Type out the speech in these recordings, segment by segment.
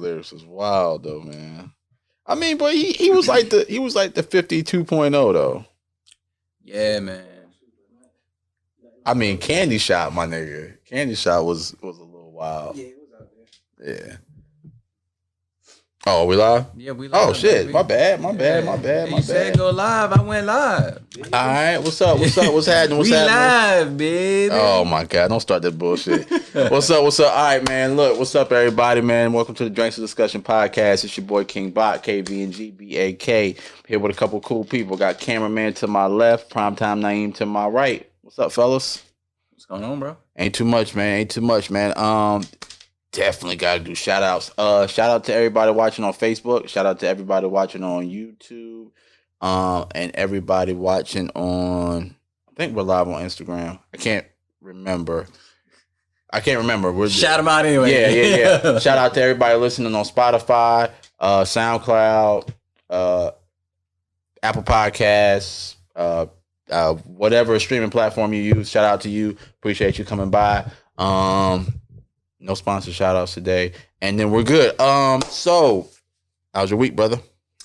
lyrics was wild though, man. I mean, but he was like the 52.0 though. Yeah, man. I mean, Candy Shot, my nigga. Candy Shot was a little wild. Yeah, he was out there. Yeah. Oh, we live? Yeah, we live. Oh shit, baby. My bad. You said go live. I went live. All right, what's up? What's happening? What's we happening? Live, baby. Oh my god, don't start that bullshit. What's up? All right, man. Look, what's up, everybody, man? Welcome to the Drinks and Discussion podcast. It's your boy KvngBak, KvngBak. Here with a couple cool people. Got cameraman to my left, Primetime Na'eem to my right. What's up, fellas? What's going on, bro? Ain't too much, man. Definitely gotta do shout outs. Shout out to everybody watching on Facebook. Shout out to everybody watching on YouTube. And everybody watching on, I think we're live on Instagram. I can't remember. Shout them out anyway. Yeah. Shout out to everybody listening on Spotify, SoundCloud, Apple Podcasts, whatever streaming platform you use. Shout out to you. Appreciate you coming by. No sponsor shout outs today. And then we're good. So how's your week, brother?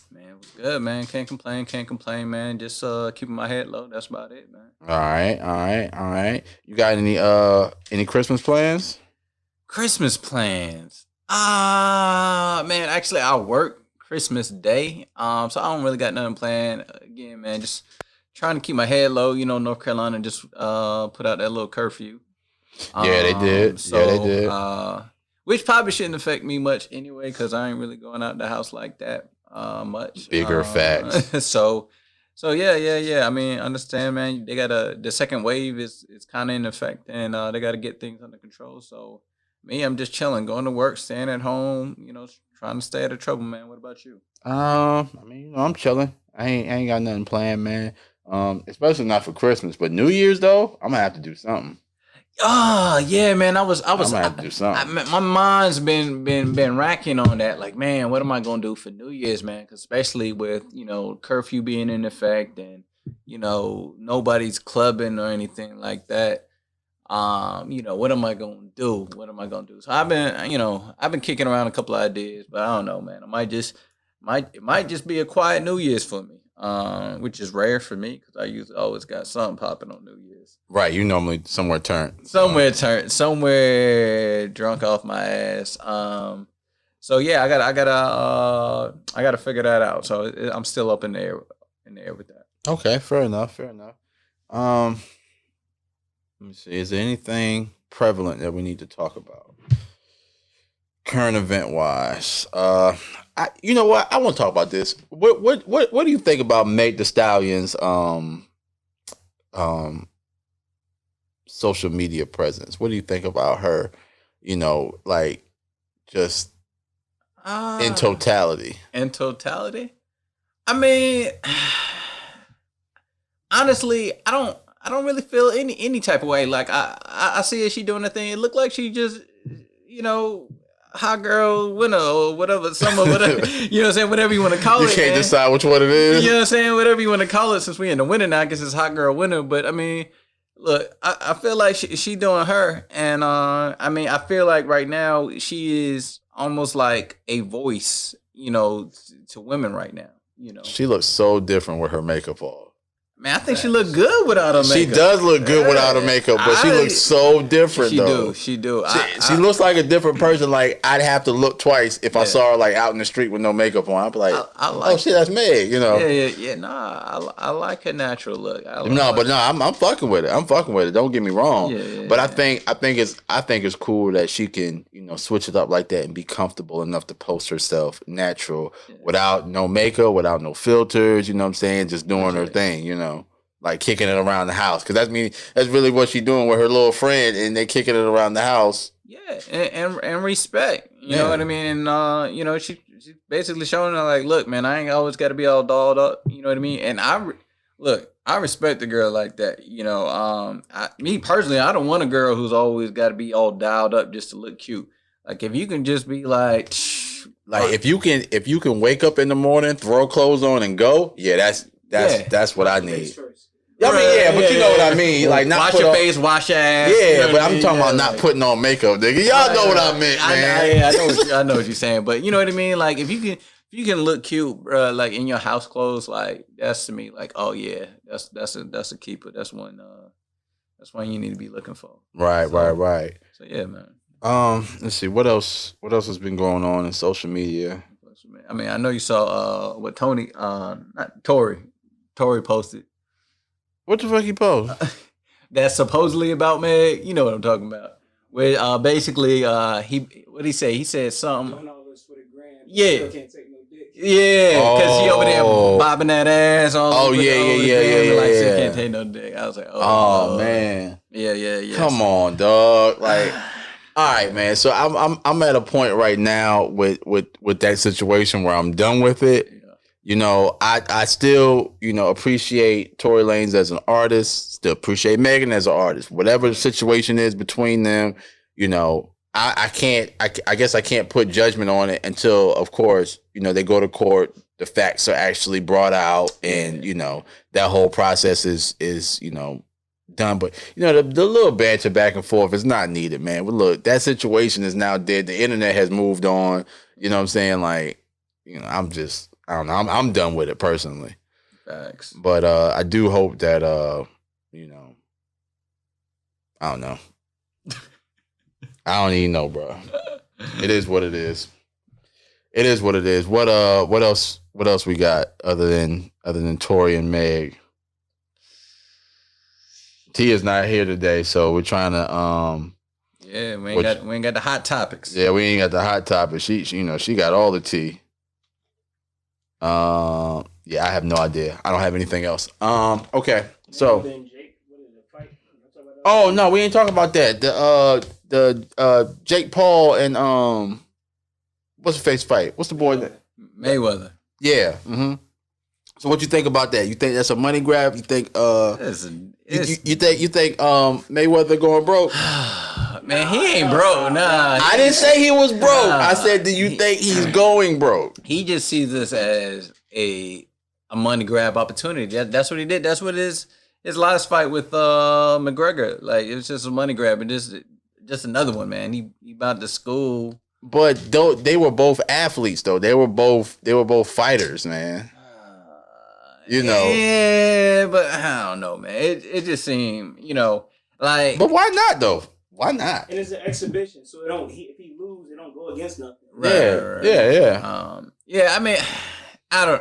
Man, it was good, man. Can't complain, man. Just keeping my head low. That's about it, man. All right. You got any Christmas plans? Christmas plans. Man, actually I work Christmas Day. So I don't really got nothing planned. Again, man, just trying to keep my head low. You know, North Carolina just put out that little curfew. Yeah, they did. Which probably shouldn't affect me much anyway, because I ain't really going out the house like that much. Bigger facts. So yeah. I mean, understand, man. They got the second wave is kind of in effect, and they got to get things under control. So me, I'm just chilling, going to work, staying at home. You know, trying to stay out of trouble, man. What about you? I mean, I'm chilling. I ain't got nothing planned, man. Especially not for Christmas, but New Year's though, I'm gonna have to do something. Oh yeah, man. I was. I'm gonna have to do something. My mind's been racking on that. Like, man, what am I gonna do for New Year's, man? 'Cause especially with curfew being in effect and nobody's clubbing or anything like that. What am I gonna do? So I've been kicking around a couple of ideas, but I don't know, man. It might just be a quiet New Year's for me. Which is rare for me because I usually always got something popping on New Year's. Right, you normally somewhere drunk off my ass. So yeah, I gotta figure that out. So I'm still up in the air with that. Okay, fair enough. Let me see. Is there anything prevalent that we need to talk about? Current event wise, you know what? I want to talk about this. What do you think about Meg Thee Stallion's social media presence? What do you think about her? Just in totality. In totality, I mean, honestly, I don't really feel any type of way. Like I see her, she doing the thing. It looked like she just hot girl winter or whatever, summer, whatever. You know what I'm saying? Whatever you want to call it. You can't decide which one it is. You know what I'm saying? Whatever you want to call it, since we in the winter now, I guess it's hot girl winter. But I mean, look, I feel like she doing her. And I mean, I feel like right now she is almost like a voice, to women right now. She looks so different with her makeup on. Man, I think she look good without her makeup. She does look good without her makeup, but she looks so different though. She do. She looks like a different person. Like I'd have to look twice if I saw her like out in the street with no makeup on. I'd be like, oh shit, that's Meg. Yeah. Nah, I like her natural look. I'm fucking with it. Don't get me wrong. But yeah. I think it's cool that she can switch it up like that and be comfortable enough to post herself natural without no makeup, without no filters. You know what I'm saying? Just doing her thing. Like kicking it around the house, because that's really what she's doing with her little friend, and they kicking it around the house. Yeah, and respect. You know what I mean? And she's basically showing her like, look, man, I ain't always got to be all dolled up. You know what I mean? And I respect the girl like that. Me personally, I don't want a girl who's always got to be all dialed up just to look cute. Like if you can just be like if you can wake up in the morning, throw clothes on, and go. Yeah, that's what I need. I mean, yeah, but you know what I mean. Like, not wash your face, wash your ass. Yeah, you know but what I I'm mean? talking about not putting on makeup, nigga. Y'all know what I meant, man. I know what you're saying, but you know what I mean. Like, if you can look cute, bro, like in your house clothes, like that's to me, like, oh yeah, that's a keeper. That's one you need to be looking for. Right. So yeah, man. Let's see what else has been going on in social media. I mean, I know you saw what Tory posted. What the fuck he post? That's supposedly about Meg. You know what I'm talking about. Where basically what he say? He said something. Doing all this for the gram. Yeah. Still can't take no dick. Yeah, because he over there bobbing that ass. Yeah. Like, she can't take no dick. I was like, oh man. Yeah. Come on, dog. Like, all right, man. So I'm at a point right now with that situation where I'm done with it. Yeah. You know, I still, appreciate Tory Lanez as an artist, still appreciate Megan as an artist. Whatever the situation is between them, I guess I can't put judgment on it until, of course, they go to court, the facts are actually brought out, and that whole process is done. But the little banter back and forth is not needed, man. But look, that situation is now dead. The internet has moved on. You know what I'm saying? Like, I don't know. I'm done with it personally. Facts. But I do hope that I don't know. I don't even know, bro. It is what it is. It is what it is. What else we got other than Tory and Meg? T is not here today, so we're trying to yeah, we ain't got the hot topics. Yeah, we ain't got the hot topics. She got all the tea. Yeah, I have no idea. I don't have anything else. Okay. So oh no, we ain't talking about that. The Jake Paul and what's the face fight? What's the boy that Mayweather. Yeah. Mm-hmm. So what you think about that? You think that's a money grab? You think you think Mayweather going broke? Man, he ain't broke. Nah. I didn't say he was broke. I said, do you think he's going broke? He just sees this as a money grab opportunity. That's what he did. That's what his last fight with McGregor. Like, it was just a money grab, and just another one, man. He about to school. But they were both athletes, though. They were both fighters, man. Yeah, but I don't know, man. It just seemed, like. But why not though? Why not? And it's an exhibition, so if he loses, it don't go against nothing. Right. Yeah. I mean, I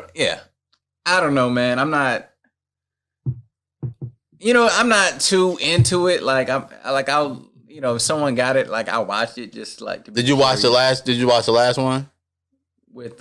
don't know, man. I'm not. I'm not too into it. Like I'll if someone got it, like I'll watch it just like. To be Did you watch the last one? With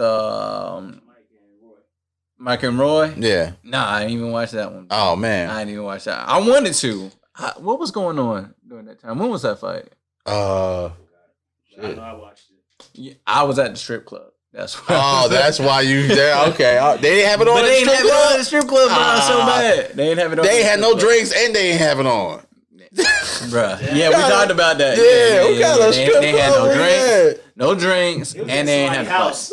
Mike and Roy? Yeah. Nah, I didn't even watch that one. Oh man, I didn't even watch that. I wanted to. What was going on during that time? When was that fight? I know I watched it. Yeah, I was at the strip club. That's why. Oh, that's why you there. Okay, they didn't have it on. But they didn't have it on at the strip club, bro. So bad. They didn't have it on. They had no drinks and they didn't have it on. Bruh. Yeah, we talked about that. Yeah, we got a strip club. They had no drinks, and they ain't had house.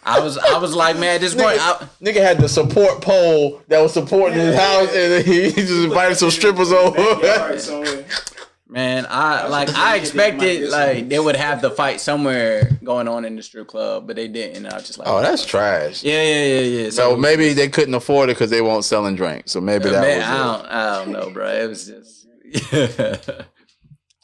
I was like, man, at this point, nigga had the support pole that was supporting his house, and he just invited some strippers over. Man, I expected like they would have the fight somewhere going on in the strip club, but they didn't. I was just like, oh, that's trash. Yeah. So maybe they couldn't afford it because they won't selling drinks. So maybe that was it. I don't know, bro. It was just.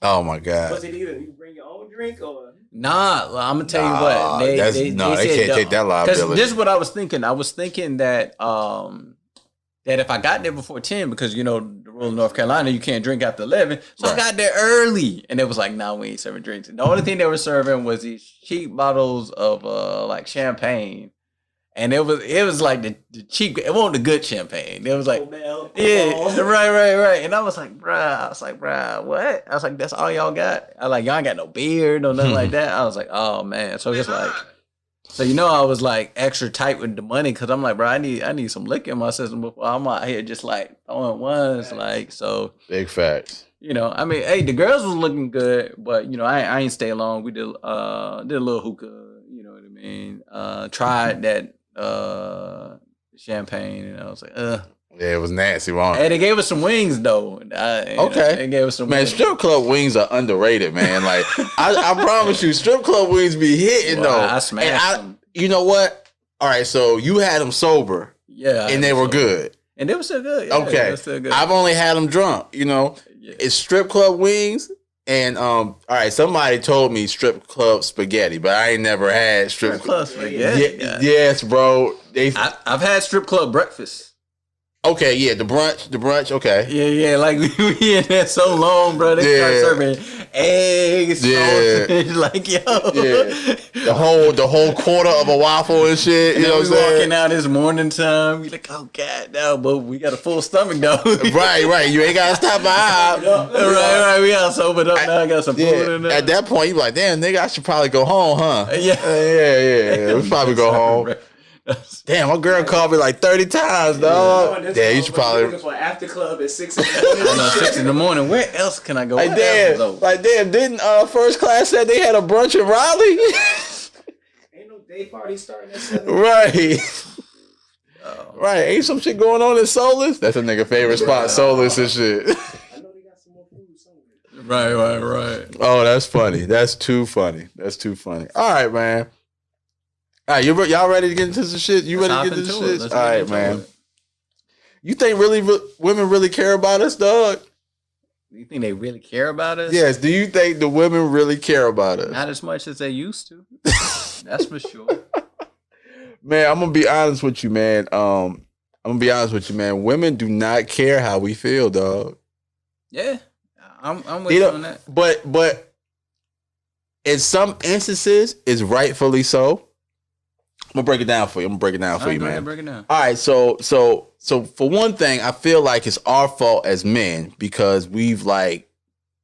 Oh my god. Was it either you bring your own drink or? Nah, I'm gonna tell you what. They can't take that liability. Because this is what I was thinking. I was thinking that that if I got there before 10, because the rule in North Carolina, you can't drink after 11. So I got there early, and it was like, nah, we ain't serving drinks. The only thing they were serving was these cheap bottles of like champagne. And it was like the cheap. It wasn't the good champagne. It was like, right. And I was like, bruh, what? I was like, that's all y'all got? I was like, y'all ain't got no beer, no nothing like that. I was like, oh man. So just like, so I was like extra tight with the money because I'm like, bro, I need some liquor in my system before I'm out here just like throwing ones, like so. Big facts. I mean, hey, the girls was looking good, but I ain't stay long. We did a little hookah. You know what I mean? Tried that. Champagne, and I was like, Yeah, it was nasty, wrong. Hey, they gave us some wings though. Okay. They gave us some Man, wings. strip club wings are underrated, man. Like I promise you, strip club wings be hitting Well, though. I smashed them. You know what? All right, so you had them sober, Yeah, and they were good. And they were still good. Yeah, Okay, they were still good. I've only had them drunk. You know, Yeah. it's strip club wings, and all right. Somebody told me strip club spaghetti, but I ain't never had strip club spaghetti. Yeah, yes, bro. I've had strip club breakfast. Okay, yeah, the brunch. Okay, Yeah, like we in there so long, bro. They start serving eggs, sausage, like yo, the whole quarter of a waffle and shit. You know what I'm saying? Walking out this morning time, you like, oh god, no, but we got a full stomach though. right. You ain't gotta stop by. right. We got sobered up now. I got some food in there. At that point, you be like, damn, nigga, I should probably go home, huh? Yeah. We probably go home. Damn, my girl called me like 30 times, dog. Yeah, you should probably. Looking for after club at 6 in the morning. I know 6 in the morning. Where else can I go? Like damn, didn't First Class said they had a brunch in Raleigh? Ain't no day party starting at 7. Right. Right, ain't some shit going on in Solus? That's a nigga favorite spot, Solus and shit. I know they got some more food somewhere. Right. Oh, that's funny. That's too funny. All right, man. All right, y'all ready to get into some shit? You ready to get into shit? All right, man. You think women really care about us, dog? You think they really care about us? Yes. Do you think the women really care about us? Not as much as they used to. That's for sure. Man, I'm gonna be honest with you, man. Women do not care how we feel, dog. Yeah, I'm with you on that. But in some instances, it's rightfully so. I'm gonna break it down for you. Break it man. down. All right, so for one thing, I feel like it's our fault as men because we've like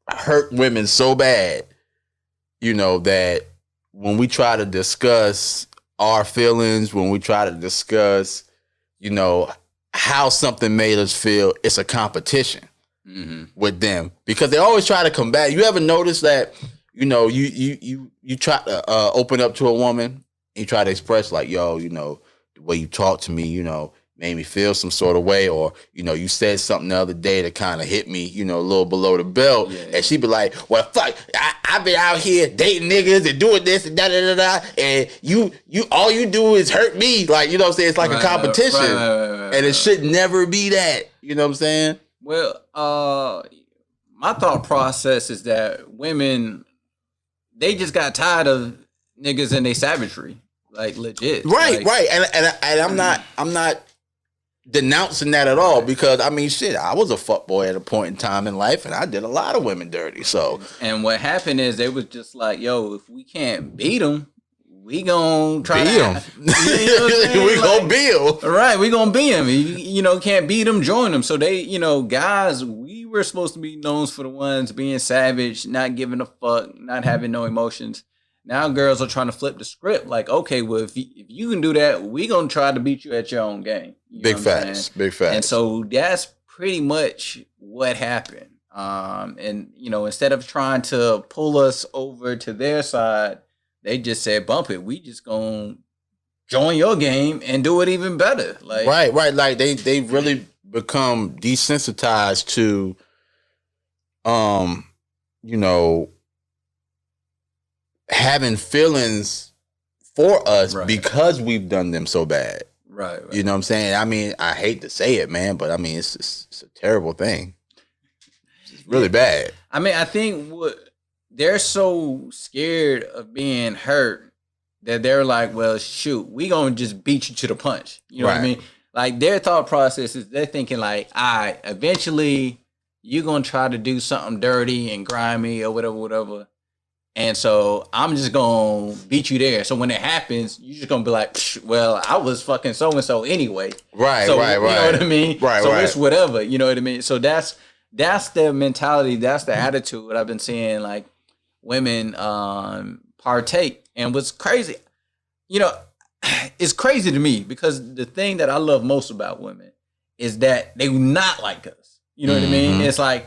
hurt women so bad, you know, that when we try to discuss our feelings, when we try to discuss, you know, how something made us feel, it's a competition with them because they always try to combat. You ever notice that, you know, you try to open up to a woman. You try to express like, yo, you know, the way you talk to me, you know, made me feel some sort of way, or, you know, you said something the other day that kind of hit me, you know, a little below the belt. Yeah. And she be like, well, fuck, I've been out here dating niggas and doing this and da-da-da-da, and you all you do is hurt me. Like, you know what I'm saying? It's like a competition. Right, and it should never be that. You know what I'm saying? Well, my thought process is that women, they just got tired of niggas and they savagery, like legit. Right. And I'm not denouncing that at all because I mean, shit, I was a fuckboy at a point in time in life, and I did a lot of women dirty. So, and what happened is they was just like, yo, if we can't beat them, we gonna try beat them. We gonna beat them. Right, we gonna beat them. You know, can't beat them, join them. So they, you know, guys, we were supposed to be known for the ones being savage, not giving a fuck, not having no emotions. Now girls are trying to flip the script. Like, okay, well, if you can do that, we gonna try to beat you at your own game. Big facts. And so that's pretty much what happened. And you know, instead of trying to pull us over to their side, they just said, "Bump it. We just gonna join your game and do it even better." Like, right. Like they really become desensitized to, you know, having feelings for us because we've done them so bad. Right. You know what I'm saying? I mean, I hate to say it, man, but I mean, it's a terrible thing. It's really bad. I mean, I think they're so scared of being hurt that they're like, well, shoot, we gonna just beat you to the punch. You know what I mean? Like their thought process is they're thinking like, eventually you're gonna try to do something dirty and grimy or whatever. And so I'm just going to beat you there. So when it happens, you're just going to be like, well, I was fucking so-and-so anyway. Right. You know what I mean? Right. It's whatever, you know what I mean? So that's the mentality. That's the attitude I've been seeing, like, women partake. And what's crazy, you know, it's crazy to me because the thing that I love most about women is that they not like us. You know what I mean? It's like,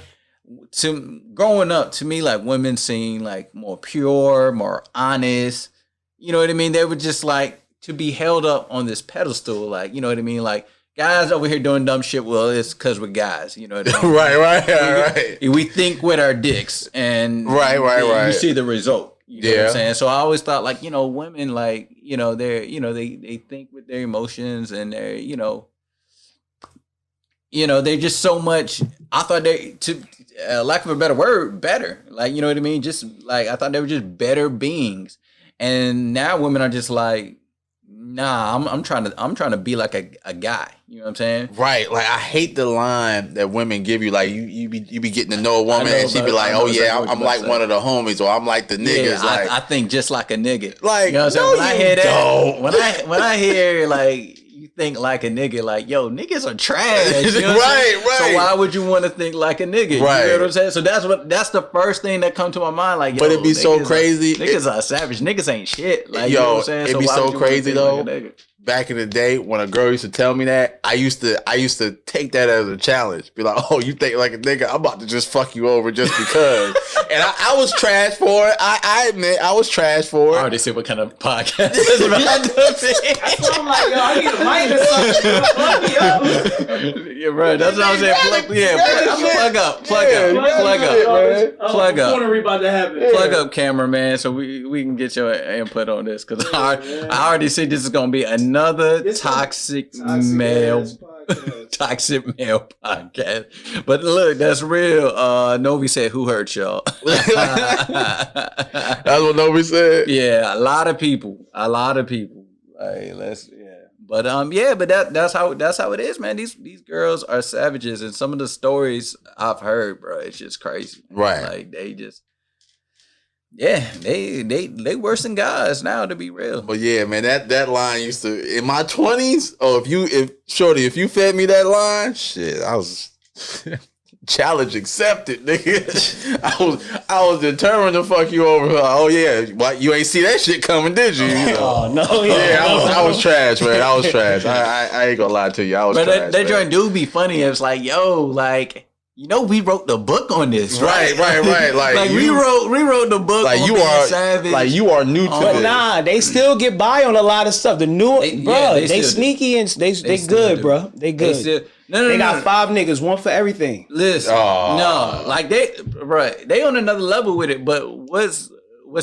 growing up to me, like women seem like more pure, more honest. You know what I mean? They were just like to be held up on this pedestal, like, you know what I mean? Like guys over here doing dumb shit. Well, it's because we're guys, you know what I mean? right. We think with our dicks, and right. You see the result. You know what Yeah. I'm saying? So I always thought, like, women, like, they think with their emotions, and they're, they're just so much. I thought lack of a better word, better. Like, you know what I mean? Just like, I thought they were just better beings. And now women are just like, nah, I'm trying to be like a guy. You know what I'm saying? Right. Like, I hate the line that women give you. Like, you be getting to know a woman, and she be like, oh yeah, I'm like one of the homies, or I'm like the niggas. Yeah, like, I think just like a nigga. Like, you know what I'm saying? When I hear that, when I hear like you think like a nigga, like, yo, niggas are trash. You know right. So why would you want to think like a nigga? Right. You know what I'm saying? So that's the first thing that come to my mind. Like, yo, but it'd be so crazy. Niggas are savage. Niggas ain't shit. Like, you know what I'm saying? It'd be why so would you wanna crazy think though. like a nigga? Back in the day, when a girl used to tell me that, I used to take that as a challenge. Be like, oh, you think like a nigga? I'm about to just fuck you over just because. And I was trash for it. I admit I was trash for it. I already see what kind of podcast this is about to be. That's why I'm like, yo, I need a mic or something. Fuck me up. Yeah, right. That's what I'm saying. Plug up. Corner about to happen. Plug up, cameraman, so we can get your input on this, because I already see this is gonna be another toxic male podcast. But look, that's real. Novi said, "Who hurt y'all?" That's what Novi said. Yeah, a lot of people. Like, But that's how it is, man. These girls are savages, and some of the stories I've heard, bro, it's just crazy. Right. Like, they just, they worse than guys now, to be real. But yeah, man, that line used to, in my 20s. Oh, if you fed me that line, shit, I was challenge accepted, nigga. I was determined to fuck you over. Oh yeah, why you ain't see that shit coming, did you? Oh no, yeah, I was trash, man. I was trash. I ain't gonna lie to you. I was trash. That joint do be funny. It's like, yo, like, we wrote the book on this, right? Right. Like we wrote the book. Like, on you being are savage. Like, you are new to But this. nah, they still get by on a lot of stuff. The new, they sneaky and they good, bro. They good. They got 5 niggas, one for everything. Listen, no, like they on another level with it. But what's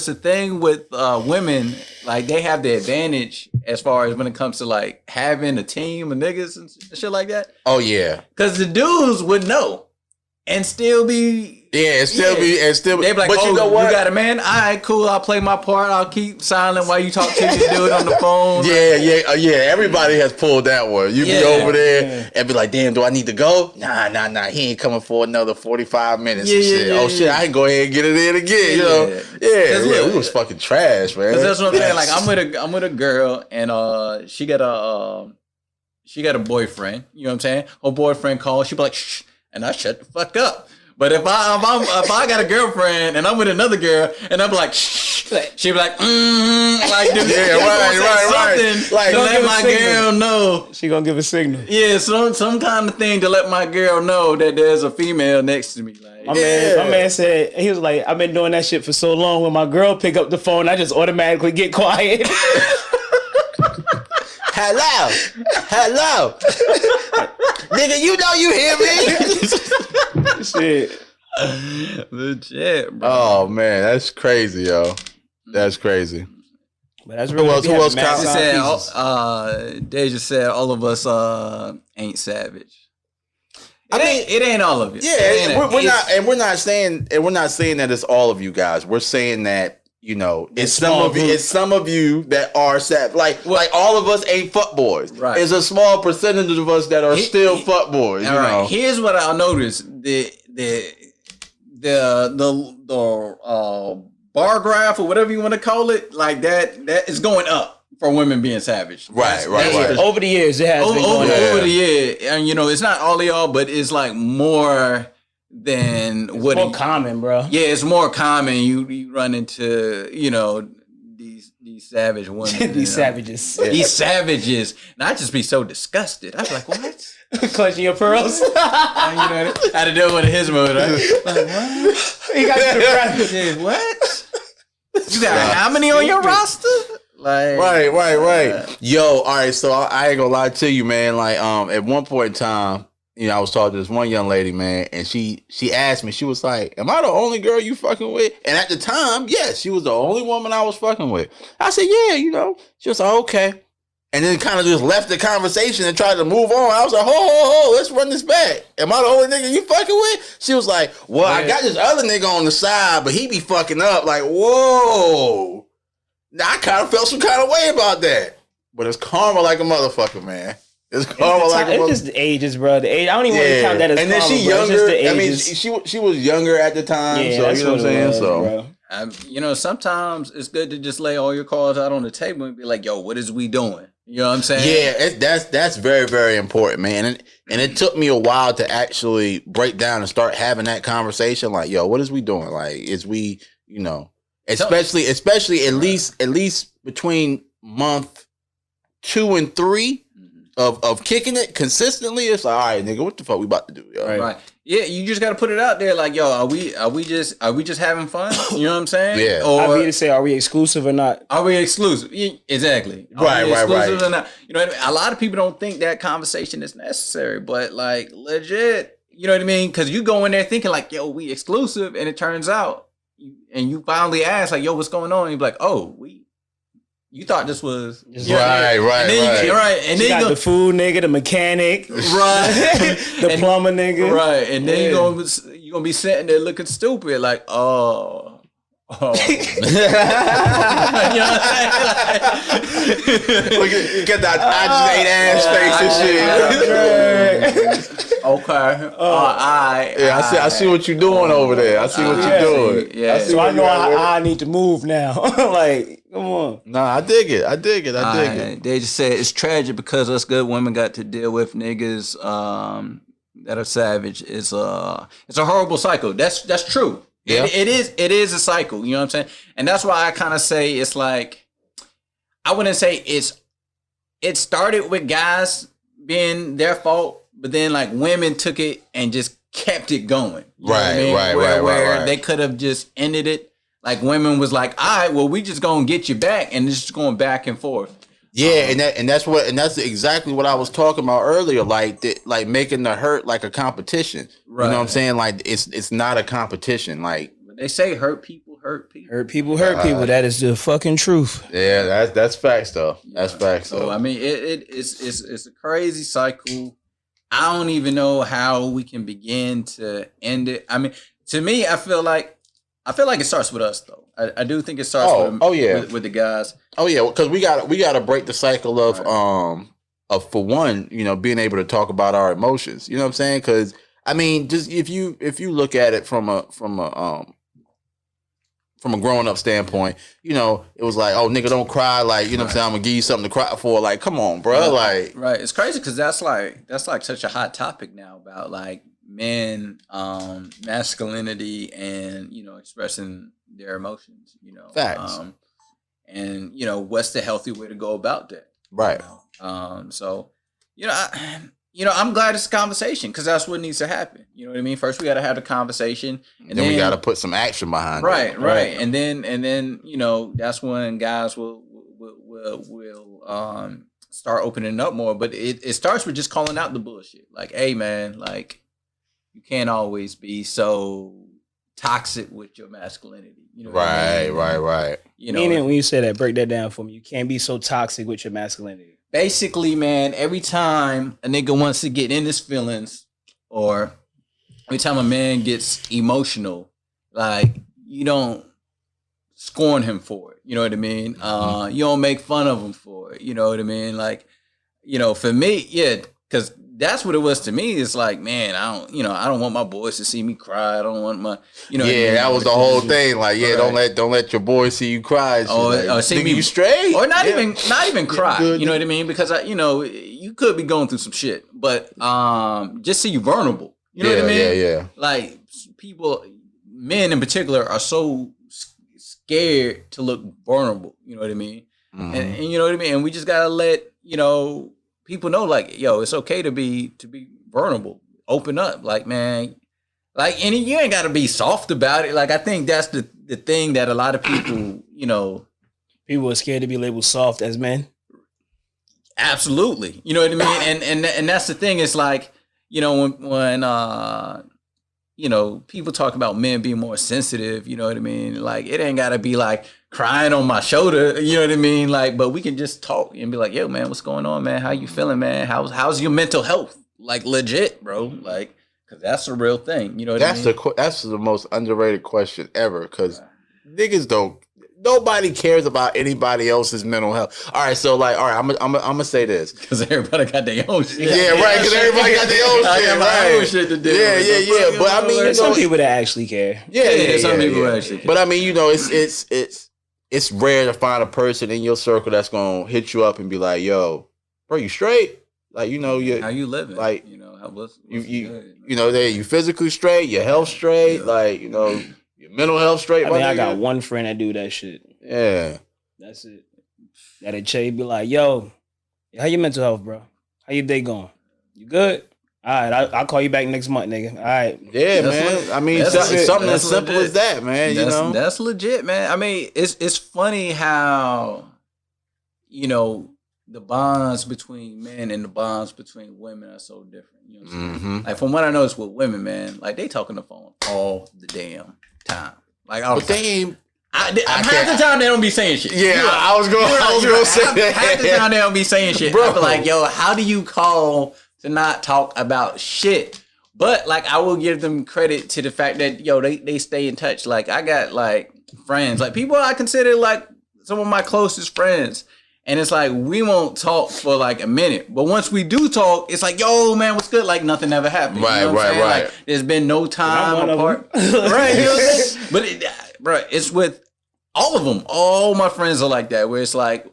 the thing with women? Like, they have the advantage as far as when it comes to like having a team of niggas and shit like that. Oh yeah, because the dudes would know and still be. Yeah, They be like, but oh, you know what? You got a man? All right, cool. I'll play my part. I'll keep silent while you talk to your dude on the phone. Yeah. Everybody has pulled that one. You be over there and be like, damn, do I need to go? Nah. He ain't coming for another 45 minutes and shit. Shit, I can go ahead and get it in again. You know? Yeah. We was fucking trash, man. That's what I'm saying. Like, I'm with a girl, and she got a boyfriend. You know what I'm saying? Her boyfriend calls. She be like, shh, and I shut the fuck up. But if I got a girlfriend and I'm with another girl and I'm like, shh, she be like, right. Like, to let my girl know. She gonna give a signal. Yeah, some kind of thing to let my girl know that there's a female next to me. Like, my man said, he was like, I've been doing that shit for so long. When my girl pick up the phone, I just automatically get quiet. Hello. Nigga, you know you hear me. Shit. Legit, bro. Oh man, that's crazy, yo. That's crazy. But that's really who else Deja said all of us ain't savage. It ain't all of it. Yeah, we're not saying that it's all of you guys. We're saying that, it's some of you that are sad. Like all of us ain't fuck boys. Right. It's a small percentage of us that are still fuck boys. You know? Here's what I noticed: the bar graph, or whatever you want to call it, like that is going up for women being savage. Right. Over the years, it has been going up. Over the year, and it's not all of y'all, but it's like more than what more common, bro. Yeah, it's more common. You run into these savage women, these savages, these savages, and I just be so disgusted. I was like, what? Clutching your pearls. I had to do one of his moves. Right? Like, what? He got you what? You got how many on your roster? Like, right. Yo, all right. So I ain't gonna lie to you, man. Like, at one point in time, I was talking to this one young lady, man, and she asked me, she was like, "Am I the only girl you fucking with?" And at the time, yes, she was the only woman I was fucking with. I said, "Yeah, She was like, "Okay." And then kind of just left the conversation and tried to move on. I was like, ho, let's run this back. Am I the only nigga you fucking with? She was like, well, I got this other nigga on the side, but he be fucking up. Like, whoa. Now, I kind of felt some kind of way about that. But it's karma like a motherfucker, man. It's karma like a motherfucker. It's just the ages, bro. The age. I don't even want to count that as and then karma, she younger. It's just the ages. She was younger at the time. Yeah, so that's you know what I'm saying? Was, bro. Sometimes it's good to just lay all your cards out on the table and be like, yo, what is we doing? You know what I'm saying? Yeah, that's very, very important, man. And it took me a while to actually break down and start having that conversation. Like, yo, what is we doing? Like, is we, especially at least between month 2 and 3 of kicking it consistently. It's like, all right, nigga, what the fuck we about to do? Yo? Right. Yeah, you just got to put it out there. Like, yo, are we just having fun? You know what I'm saying? Yeah. Or I mean to say, are we exclusive or not? Are we exclusive? Exactly. Right. Or not? You know what I mean? A lot of people don't think that conversation is necessary, but like legit, you know what I mean? Because you go in there thinking like, yo, we exclusive, and it turns out, and you finally ask like, yo, what's going on? And you're like, oh, you thought this was right. And then you got the food nigga, the mechanic, right, the plumber nigga, right, and then you're gonna be sitting there looking stupid, like, oh. You know what I'm saying? Look at get that I just ate ass face and shit. Okay. I see what you're doing over there. I see what you're doing. Yeah. So I know I need to move now. Like, come on. Nah, I dig it. I dig it. They just said it's tragic because us good women got to deal with niggas that are savage. It's a horrible cycle. That's true. Yeah. It is a cycle. You know what I'm saying? And that's why I kind of say it's like, I wouldn't say it started with guys being their fault, but then like women took it and just kept it going. Right. Where they could have just ended it. Like women was like, all right, well, we just gonna get you back, and it's just going back and forth. Yeah, and that's exactly what I was talking about earlier. Like making the hurt like a competition. Right. You know what I'm saying? Like it's not a competition. Like they say, hurt people hurt people. Hurt people hurt people. That is the fucking truth. Yeah, that's facts though. That's facts though. So I mean, it's a crazy cycle. I don't even know how we can begin to end it. I mean, to me, I feel like it starts with us though. I do think it starts with the guys. Oh yeah, because we got to break the cycle of for one, being able to talk about our emotions. You know what I'm saying? Because I mean, just if you look at it from a growing up standpoint, it was like, oh nigga, don't cry. Like, you know what I'm saying? I'm gonna give you something to cry for. Like, come on, bro. Like, right. It's crazy because that's like such a hot topic now about like men, masculinity, and expressing their emotions. Facts. And what's the healthy way to go about that? Right. So I'm glad it's a conversation because that's what needs to happen. You know what I mean? First, we got to have the conversation, and then we got to put some action behind it. Right. And then that's when guys will start opening up more. But it starts with just calling out the bullshit. Like, hey man, like you can't always be so toxic with your masculinity. You know what I mean? Right. Meaning, when you say that, break that down for me. You can't be so toxic with your masculinity. Basically, man, every time a nigga wants to get in his feelings, or every time a man gets emotional, like, you don't scorn him for it. You know what I mean? You don't make fun of him for it. You know what I mean? Like, for me, yeah, because that's what it was to me. It's like, man, I don't want my boys to see me cry. I don't want my, that was the whole thing. Like, don't let your boys see you cry. Or see me you straight, or not even cry. You know what I mean? Because you could be going through some shit, but just see you vulnerable. You know what I mean? Yeah. Like men in particular, are so scared to look vulnerable. You know what I mean? Mm-hmm. And you know what I mean? And we just gotta let people know, like, yo, it's okay to be vulnerable. Open up, like, man, like, and you ain't got to be soft about it. Like, I think that's the thing that a lot of people, People are scared to be labeled soft as men. Absolutely. You know what I mean? And that's the thing. It's like, you know, when you know, people talk about men being more sensitive, you know what I mean? Like, it ain't gotta be like crying on my shoulder, you know what I mean? Like, but we can just talk and be like, yo, man, what's going on, man? How you feeling, man? How's your mental health? Like, legit, bro. Like, cause that's a real thing. You know what I mean? That's the most underrated question ever. Cause niggas nobody cares about anybody else's mental health. All right, so like, all right, I'm gonna say this because everybody got their own shit. Yeah, right. Because everybody got their own shit. My own shit to do. Yeah. But I mean, there's some people that actually care. Yeah. Some people actually care. But I mean, you know, it's rare to find a person in your circle that's gonna hit you up and be like, "Yo, bro, you straight? Like, you know, how you living? Like, you know, what's you good, you know, you physically straight, your health straight, like, you know." Your mental health straight. I mean, I got one friend that do that shit. Yeah. That's it. That'll Che be like, yo, how your mental health, bro? How your day going? You good? All right, I'll call you back next month, nigga. All right. Yeah, man. I mean, something as simple as that, man. You know? That's legit, man. I mean, it's funny how, you know, the bonds between men and the bonds between women are so different. You know what I'm saying? Like, from what I noticed with women, man, like, they talk on the phone all the damn time. Like, all the time. They ain't. Half the time they don't be saying shit. Yeah, I was gonna say that. Half the time they don't be saying shit. Bro. I be like, yo, how do you call to not talk about shit? But like, I will give them credit to the fact that, yo, they stay in touch. Like, I got like friends, like people I consider like some of my closest friends. And it's like, we won't talk for like a minute. But once we do talk, it's like, yo, man, what's good? Like, nothing ever happened. Right, you know right. Like, there's been no time apart. Right. You know what I'm saying? But, bro, it's with all of them. All my friends are like that, where it's like,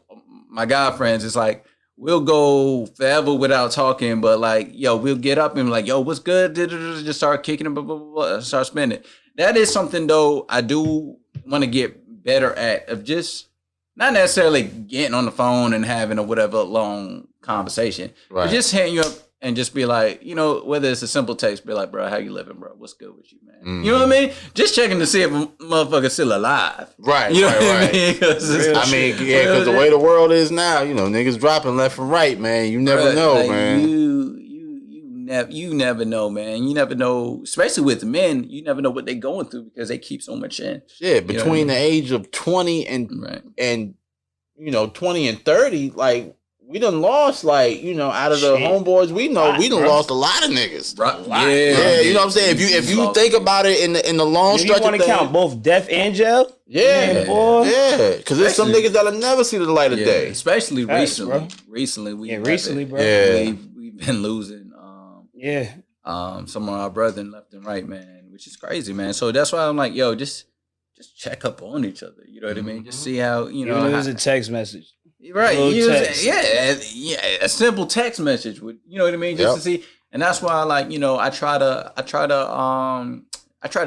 my guy friends, it's like, we'll go forever without talking. But like, yo, we'll get up and be like, yo, what's good? Just start kicking it, blah, blah, blah, start spinning. That is something, though, I do want to get better at, of just not necessarily getting on the phone and having a whatever long conversation, right. But just hitting you up and just be like, you know, whether it's a simple text, be like, bro, how you living, bro? What's good with you, man? Mm-hmm. You know what I mean? Just checking to see if a motherfucker's still alive. Right, you know right, what right. I mean? Because the way the world is now, you know, niggas dropping left and right, man. You never know, like, man. You never know, man. You never know, especially with men, you never know what they're going through because they keep so much in. Yeah, between the age of 20 and you know, 20 and 30, like, we done lost, like, you know, out of the homeboys we know, we done lost a lot of niggas. Right. Yeah, you know what I'm saying? If you think about it in the long stretch, you want to count both death and jail? Yeah, boy. Yeah, because there's some niggas that'll never see the light of day. Especially recently. Bro. Recently, bro. Yeah. We've been losing. Some of our brethren left and right, man, which is crazy, man. So that's why I'm like, yo, just check up on each other. You know what I mean? Just see how, you know. It was a text message. Right. A simple text message would, you know what I mean? Just to see. And that's why, like, you know, I try to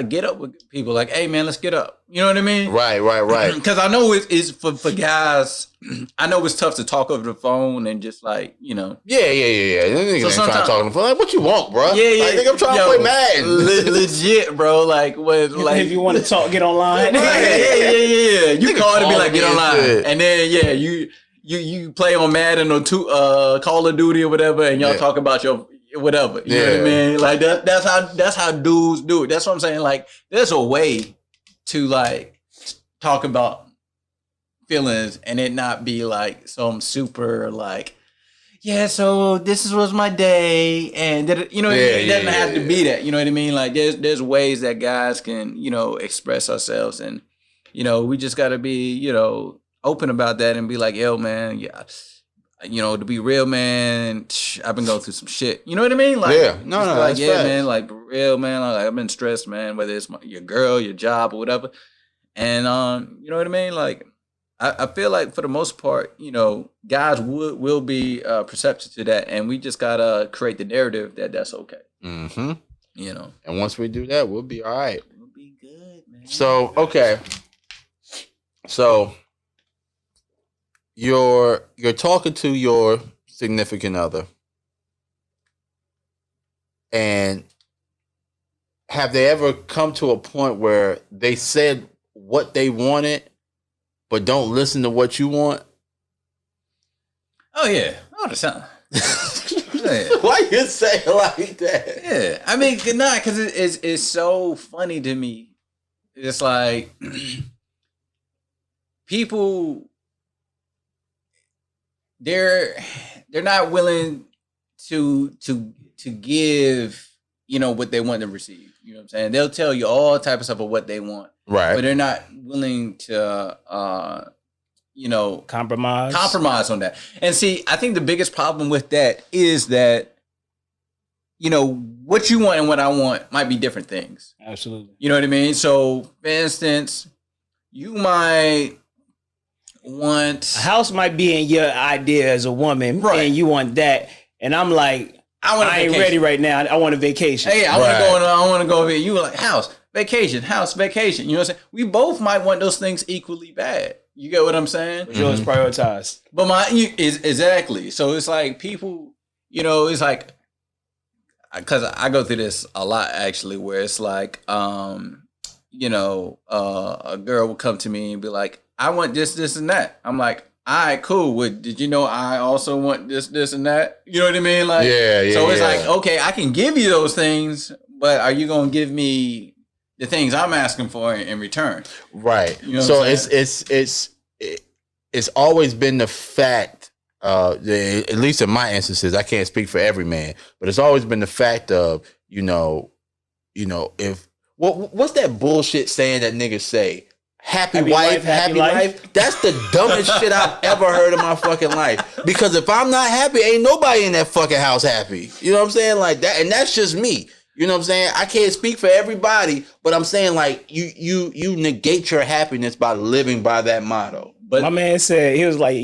get up with people like, hey, man, let's get up. You know what I mean? Right. Because I know it's for guys, I know it's tough to talk over the phone and just like, you know. Yeah. Niggas ain't trying to talk on the phone. Like, what you want, bro? Yeah. Like, nigga, I'm trying to play Madden. Legit, bro. Like, if you want to talk, get online. Yeah. You call to be like, get online. And then, you play on Madden or Call of Duty or whatever, and y'all talk about your whatever. You know what I mean? Like, that's how dudes do it. That's what I'm saying. Like, there's a way to like talk about feelings and it not be like some super like, yeah, so this was my day, and you know, it doesn't have to be that. You know what I mean? Like, there's ways that guys can, you know, express ourselves, and you know, we just got to be, you know, open about that and be like, yo, man, you know, to be real, man, I've been going through some shit. You know what I mean? Like, no, like, that's facts. man, like, real, man, like, I've been stressed, man, whether it's your girl, your job, or whatever. And, you know what I mean? Like, I feel like for the most part, you know, guys will be perceptive to that, and we just got to create the narrative that that's okay. Mm-hmm. You know? And once we do that, we'll be all right. We'll be good, man. So, okay. So, you're talking to your significant other, and have they ever come to a point where they said what they wanted but don't listen to what you want. Oh yeah, all the time. Yeah. Why you say it like that? Yeah, I mean, nah, because it's so funny to me. It's like people they're not willing to give, you know, what they want to receive. You know what I'm saying? They'll tell you all type of stuff of what they want, Right? but they're not willing to you know, compromise on that. And see, I think the biggest problem with that is that, you know, what you want and what I want might be different things. Absolutely. You know what I mean? So, for instance, you might want... A house might be in your idea as a woman, right, and you want that. And I'm like, I ain't ready right now. I want a vacation. Hey, I want to go over here. You were like, house, vacation. You know what I'm saying? We both might want those things equally bad. You get what I'm saying? But yours prioritized. But exactly. So it's like people, you know, it's like, because I go through this a lot actually, where it's like, you know, a girl will come to me and be like, I want this, and that. I'm like, all right, cool. Did you know I also want this, and that? You know what I mean? Like, yeah. So it's like, okay, I can give you those things, but are you going to give me the things I'm asking for in return? Right. You know so it's always been the fact, at least in my instances, I can't speak for every man, but it's always been the fact of, you know, if what's that bullshit saying that niggas say? Happy wife, happy life. That's the dumbest shit I've ever heard in my fucking life. Because if I'm not happy, ain't nobody in that fucking house happy. You know what I'm saying? Like that, and that's just me. You know what I'm saying? I can't speak for everybody, but I'm saying like you negate your happiness by living by that motto. But my man said he was like,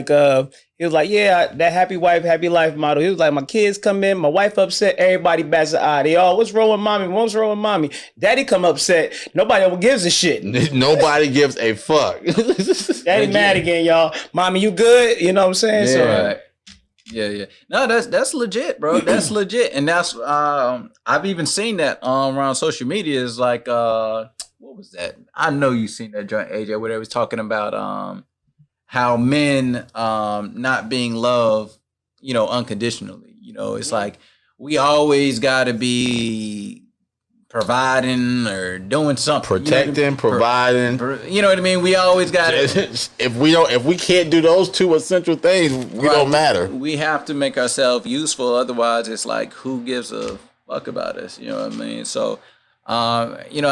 yeah, that happy wife, happy life motto. He was like, my kids come in, my wife upset, everybody bats an eye. They all, what's wrong with mommy? What's wrong with mommy? Daddy come upset, nobody ever gives a shit. Nobody gives a fuck. Daddy mad again, y'all. Mommy, you good? You know what I'm saying? Yeah. So, right. Yeah. No, that's legit, bro. That's legit, and that's I've even seen that around social media. Is like what was that? I know you seen that joint, AJ, where they was talking about how men not being loved, you know, unconditionally. You know, it's like we always got to be providing or doing something, protecting, providing. You know what I mean? We always got to. If we can't do those two essential things, we don't matter. We have to make ourselves useful. Otherwise, it's like, who gives a fuck about us? You know what I mean? So, you know,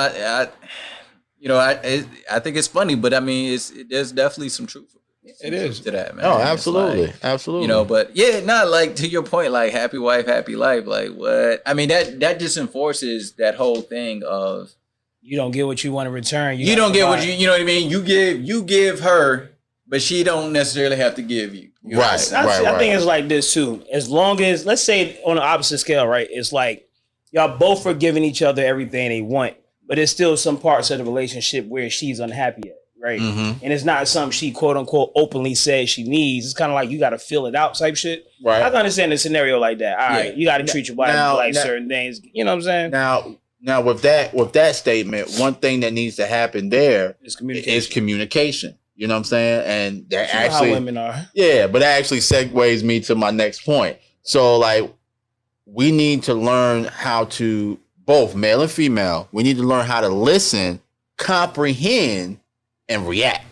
I think it's funny, but I mean, there's definitely some truth. It is to that, man. Oh, absolutely, like, absolutely. You know, but yeah, not like to your point, like happy wife, happy life. Like what? I mean, that just enforces that whole thing of you don't get what you want to return. You don't get what you know what I mean. You give her, but she don't necessarily have to give you. Right. I think it's like this too. As long as, let's say on the opposite scale, right? It's like y'all both are giving each other everything they want, but there's still some parts of the relationship where she's unhappy at. Right. Mm-hmm. And it's not something she quote unquote openly says she needs. It's kind of like you got to fill it out type shit. Right. I can understand a scenario like that. All right. You got to treat your wife like certain things. You know what I'm saying? Now with that statement, one thing that needs to happen there is communication. You know what I'm saying? And that actually how women are. Yeah, but that actually segues me to my next point. So like we need to learn how to, both male and female, we need to learn how to listen, comprehend, and react.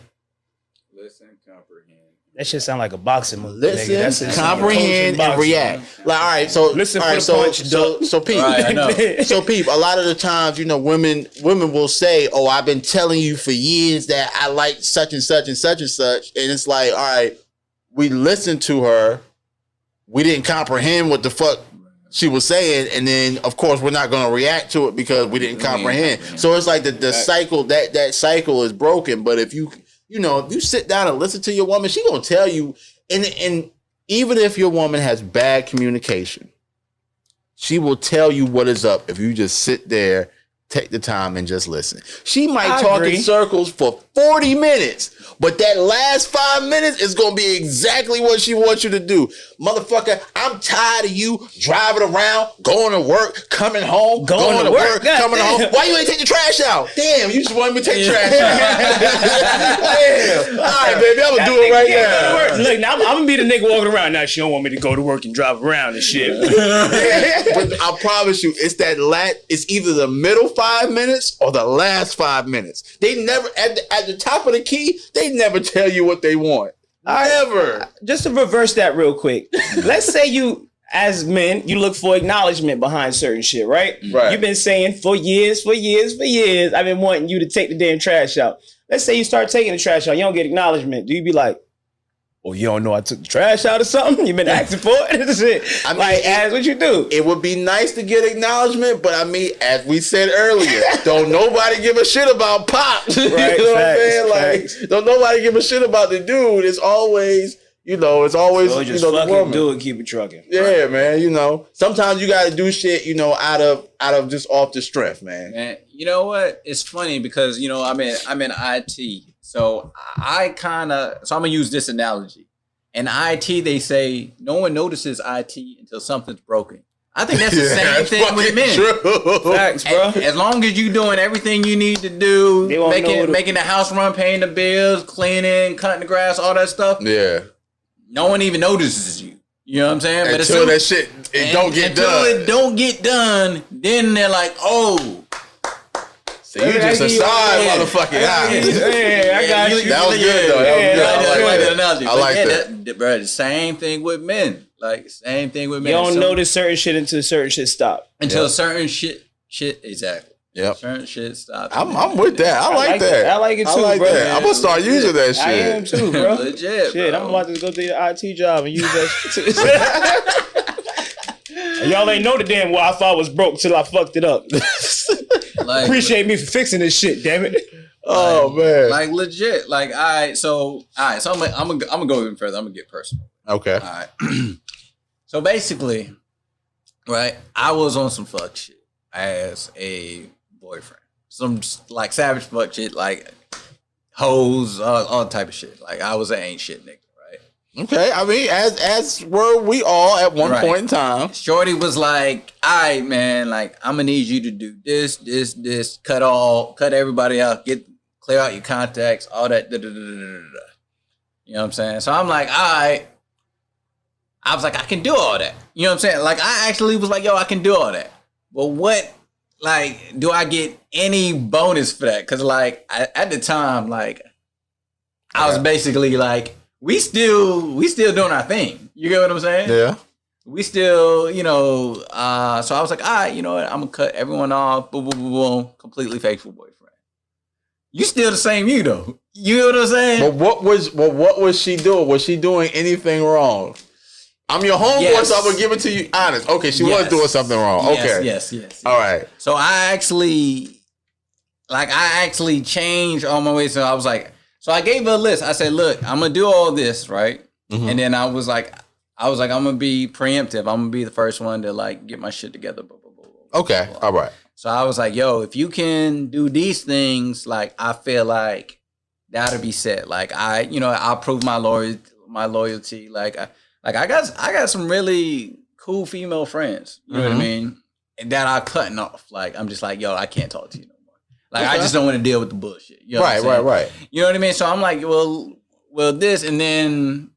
Listen, comprehend. That shit sound like a boxing move. Listen, comprehend, and react. Like, all right, so listen, all right, so Pete, right, so Pete, a lot of the times, you know, women will say, "Oh, I've been telling you for years that I like such and such and such and such," and it's like, all right, we listened to her, we didn't comprehend what the fuck she was saying, and then of course we're not going to react to it because we didn't comprehend. So it's like the cycle that cycle is broken. But if you sit down and listen to your woman, she gonna tell you, and even if your woman has bad communication, she will tell you what is up if you just sit there take the time and just listen. She might I talk agree. in circles for 40 minutes, but that last 5 minutes is going to be exactly what she wants you to do. Motherfucker, I'm tired of you driving around, going to work, coming home, going to work, coming home. Why you ain't take the trash out? Damn, you just wanted me to take the trash out. Damn. All right, baby, I'm going to do it right now. Look, now I'm going to be the nigga walking around. Now she don't want me to go to work and drive around and shit. But I promise you, it's it's either the middle 5 minutes or the last 5 minutes. They never at the top of the key, they never tell you what they want. Never. Just to reverse that real quick. Let's say you, as men, you look for acknowledgement behind certain shit, right? Right. You've been saying for years, I've been wanting you to take the damn trash out. Let's say you start taking the trash out, you don't get acknowledgement. Do you be like, well, you don't know I took the trash out or something? You've been asking for it? Shit. I mean, like, as what you do. It would be nice to get acknowledgement, but I mean, as we said earlier, don't nobody give a shit about Pop. Right, you know what I'm saying? facts. Like, don't nobody give a shit about the dude. It's always, So just the fucking woman. do it, keep it trucking. Yeah, man. Sometimes you got to do shit, out of just off the strength, man. Man, you know what? It's funny because I'm in IT, so I'm gonna use this analogy. In IT, they say no one notices IT until something's broken. I think that's the same thing with men. True. Facts, bro. As long as you doing everything you need to do, They won't know making the house run, paying the bills, cleaning, cutting the grass, all that stuff, Yeah. no one even notices you. You know what I'm saying? But Until that shit don't get until done. it don't get done, then they're like, oh. So you just a side motherfucking guy. Yeah, I got you. That was good, though. That was good. I like that. Bro, the same thing with men. Like, same thing with men. You don't notice certain shit until certain shit stop. Until certain shit, exactly. Yep. Certain shit stops. I'm with that. I like that. I like it too, I like bro. that. I'm gonna start using that shit. I am too, bro. Legit, Shit, bro. I'm about to go to the IT job and use that shit. Y'all ain't know the damn Wi-Fi was broke till I fucked it up. Like, Appreciate me for fixing this shit, damn it. Oh man. Like legit. Like, all right. So I'm gonna go even further. I'm gonna get personal. Okay. All right. So basically, right, I was on some fuck shit as a boyfriend. Some like savage fuck shit, like hoes, all type of shit. Like I was an ain't shit nigga, right? Okay. I mean, as were we all at one Right. point in time. Shorty was like, all right, man, like I'm gonna need you to do this, cut everybody out, clear out your contacts, all that. You know what I'm saying? So I'm like, all right. I was like, I can do all that. You know what I'm saying? Like, I actually was like, yo, I can do all that. But what, like, do I get any bonus for that? Because, like, at the time, like, I was basically like, we still doing our thing. You get what I'm saying? Yeah. We still, so I was like, all right, you know what? I'm going to cut everyone off. Boom, boom, boom, boom. Completely faithful boyfriend. You still the same you, though. You know what I'm saying? But what was she doing? Was she doing anything wrong? I'm your homeboy, Yes. so I'm gonna give it to you honest. Okay, she was doing something wrong. Okay. Yes. All right. So I actually changed on my way. So I was like, so I gave her a list. I said, look, I'm gonna do all this, right? Mm-hmm. And then I was like, I'm gonna be preemptive. I'm gonna be the first one to like get my shit together. Blah, blah, blah, blah, Okay. blah, blah. All right. So I was like, yo, if you can do these things, like I feel like that'll be set. Like I'll prove my loyalty. I got some really cool female friends. You know what I mean? And that are cutting off. Like I'm just like, yo, I can't talk to you no more. Like I just don't want to deal with the bullshit. You know what I'm saying? Right. You know what I mean? So I'm like, well, this, and then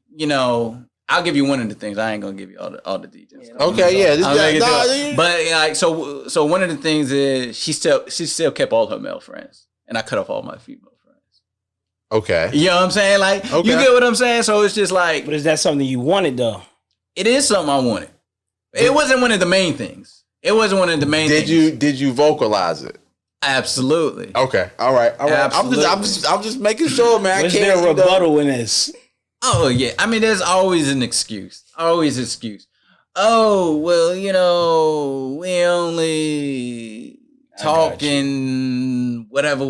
I'll give you one of the things. I ain't gonna give you all the details. Okay, yeah. But like, so one of the things is she still kept all her male friends, and I cut off all my female friends. Okay. You know what I'm saying? Like, Okay. you get what I'm saying? So it's just like, But is that something you wanted though? it is something I wanted. It wasn't one of the main things. It wasn't one of the main things. Did you vocalize it? Absolutely. Okay. All right. Absolutely. I'm just making sure, man. Was I can't there a rebuttal in this? Oh yeah. I mean, there's always an excuse. Always an excuse. Oh, well, we only talking whatever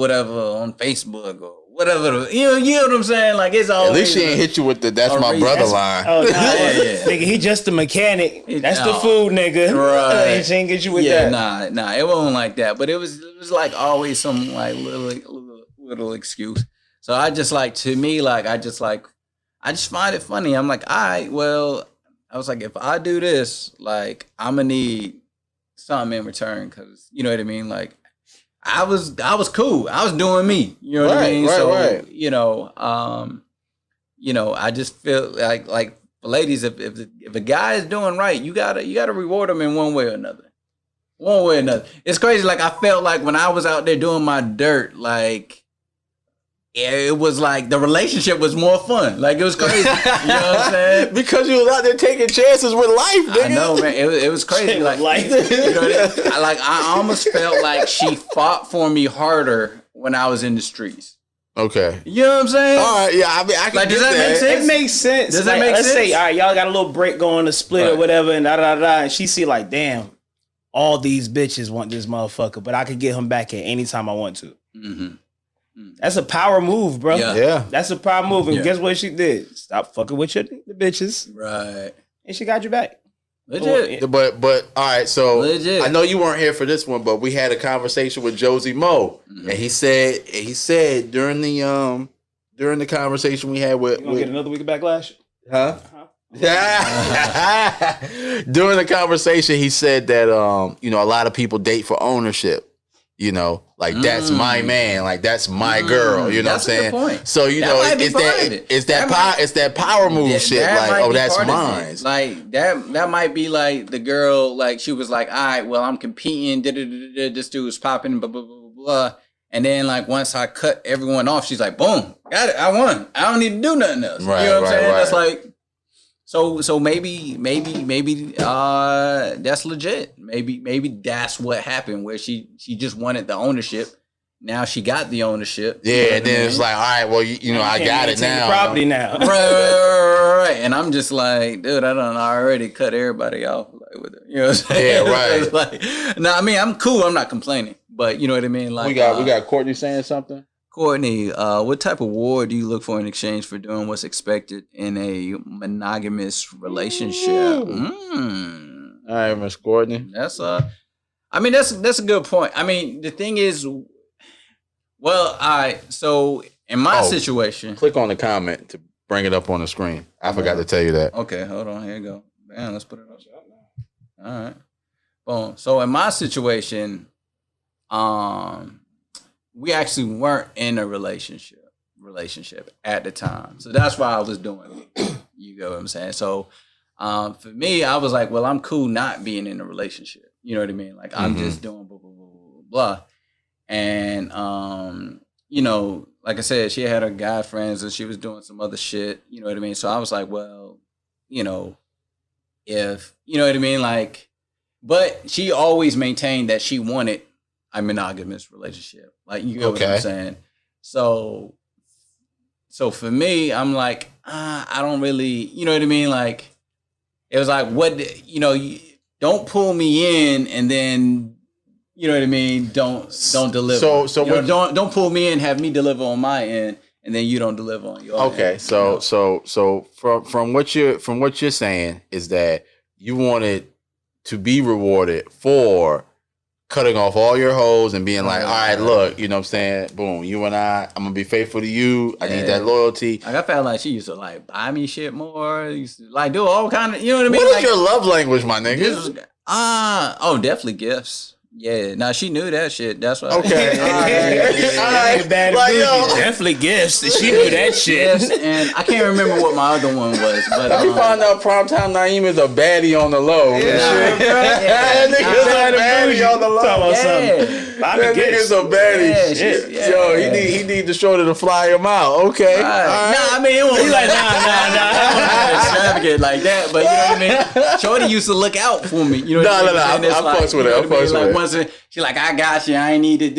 on Facebook, or whatever. You know what I'm saying? Like it's always. At least she ain't hit you with the "that's my reason. brother" line. Oh, nah, Yeah. nigga, he just the mechanic. That's the food, nigga. Right. She ain't get you with that. Nah, it wasn't like that. But it was like always some like little excuse. So I just like to me like I just find it funny. I'm like, all right, well, I was like, if I do this, like I'm gonna need something in return, because you know what I mean. Like I was cool. I was doing me. You know what I mean. Right. I just feel like for ladies, if a guy is doing right, you gotta reward him in one way or another. One way or another. It's crazy. Like I felt like when I was out there doing my dirt, like. Yeah, it was like the relationship was more fun. Like it was crazy. You know what I'm saying? Because you was out there taking chances with life, nigga. I know, man. It was crazy. Like life. You know, I almost felt like she fought for me harder when I was in the streets. Okay. You know what I'm saying? All right. Yeah. I mean, I can Like, get does that make sense? It makes sense. Does that make let's sense? say, all right, y'all got a little break going to split or Right. whatever, and and she see like, damn, all these bitches want this motherfucker, but I could get him back at any time I want to. Mm-hmm. That's a power move, bro. Yeah. That's a power move. And Yeah. guess what she did? Stop fucking with the bitches. Right. And she got you back. Legit. But all right. So Legit. I know you weren't here for this one, but we had a conversation with Josie Moe, Mm-hmm. and he said during the conversation we had with, You gonna get another week of backlash? huh? During the conversation, he said that a lot of people date for ownership. You know, like that's my man, like that's my girl. You know That's what I'm a saying? good point. So you That know, might be part of it. it's that power move shit. That Like, might oh, be that's part of mine. it. Like that might be like the girl. Like she was like, all right, well, I'm competing. This dude was popping. Blah blah blah blah blah. And then like once I cut everyone off, she's like, boom, got it. I won. I don't need to do nothing else. Right, you know what I'm saying? right. That's like. So maybe that's legit. Maybe that's what happened, where she just wanted the ownership. Now she got the ownership. Yeah, You know and what I then mean? it's like, all right, well, I got it Maintain the now. property now. right. And I'm just like, dude, I already cut everybody off like with it. You know what I'm saying? Yeah, right. It's like, no, I mean, I'm cool. I'm not complaining, but you know what I mean. Like, we got Courtney saying something. Courtney, what type of reward do you look for in exchange for doing what's expected in a monogamous relationship? All right, Miss Courtney. That's that's a good point. I mean, the thing is, well, all right. So in my situation, Click on the comment to bring it up on the screen. I forgot to tell you that. okay, hold on. Here you go. Man, let's put it up. All right. Boom. So in my situation, we actually weren't in a relationship at the time. So that's why I was doing it. You get what I'm saying? So for me, I was like, well, I'm cool not being in a relationship. You know what I mean? Like I'm just doing blah, blah, blah, blah, blah. And like I said, she had her guy friends and she was doing some other shit. You know what I mean? So I was like, well, if, you know what I mean? Like, but she always maintained that she wanted a monogamous relationship. Like, you get what I'm saying? So for me, I'm like, I don't really, you know what I mean? Like, it was like, don't pull me in and then, you know what I mean? Don't deliver. So don't pull me in, have me deliver on my end, and then you don't deliver on your end. Okay, so from what you're saying is that you wanted to be rewarded for cutting off all your hoes and being like, all right, look, you know what I'm saying? Boom, you and I'm gonna be faithful to you. I need that loyalty. Like, I felt like she used to like buy me shit more. Used to like do all kind of, you know what I mean? What is like, your love language, my nigga? Definitely gifts. Yeah, now she knew that shit. That's why. Okay. All right. Bad Like, yo. definitely gifts. She knew that shit. Yes, and I can't remember what my other one was, but We found out Primetime Na'eem is a baddie on the low. That nigga's a baddie on the low. Talking about something. That nigga's a baddie. Yeah, Yo, he need the shorty to fly him out. Okay. Right. All right. Nah, I mean, it wasn't like nah. Extravagant like that, but you know what I mean. Shorty used to look out for me. You know what I mean? I fucks with it. I fucks with it. She's like, I got you. I ain't need it.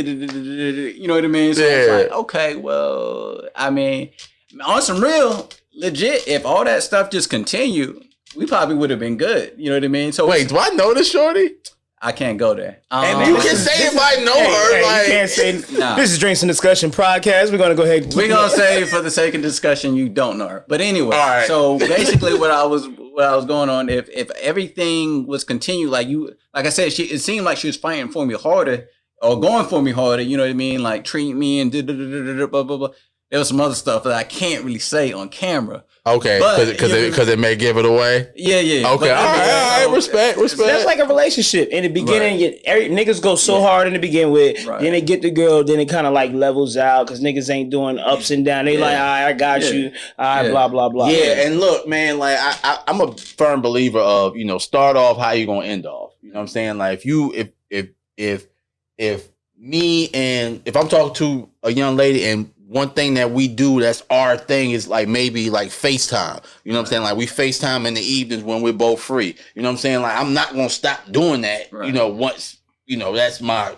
You know what I mean? So it's like, okay, well, I mean, on some real legit, if all that stuff just continued, we probably would have been good. You know what I mean? So Wait, do I know this shorty? I can't go there. You can say if I know her. Like, you can't say. Nah. This is Drinks and Discussion podcast. We're gonna go ahead. We're gonna say for the sake of discussion, you don't know her. But anyway, All right. So basically, what I was going on, if everything was continued, like I said, it seemed like she was fighting for me harder or going for me harder. You know what I mean? Like treating me and blah blah blah. There was some other stuff that I can't really say on camera. okay, because it may give it away. Yeah. Okay, all right, respect. That's like a relationship. In the beginning, niggas go so hard in the beginning with, then they get the girl, then it kind of like levels out because niggas ain't doing ups and downs. They like, all right, I got you. All right, blah, blah, blah. Yeah, and look, man, like I'm a firm believer of, start off how you gonna end off. You know what I'm saying? Like if me and if I'm talking to a young lady and one thing that we do that's our thing is like maybe like FaceTime. You know what I'm saying? Like we FaceTime in the evenings when we're both free. You know what I'm saying? Like I'm not gonna stop doing that, once, that's my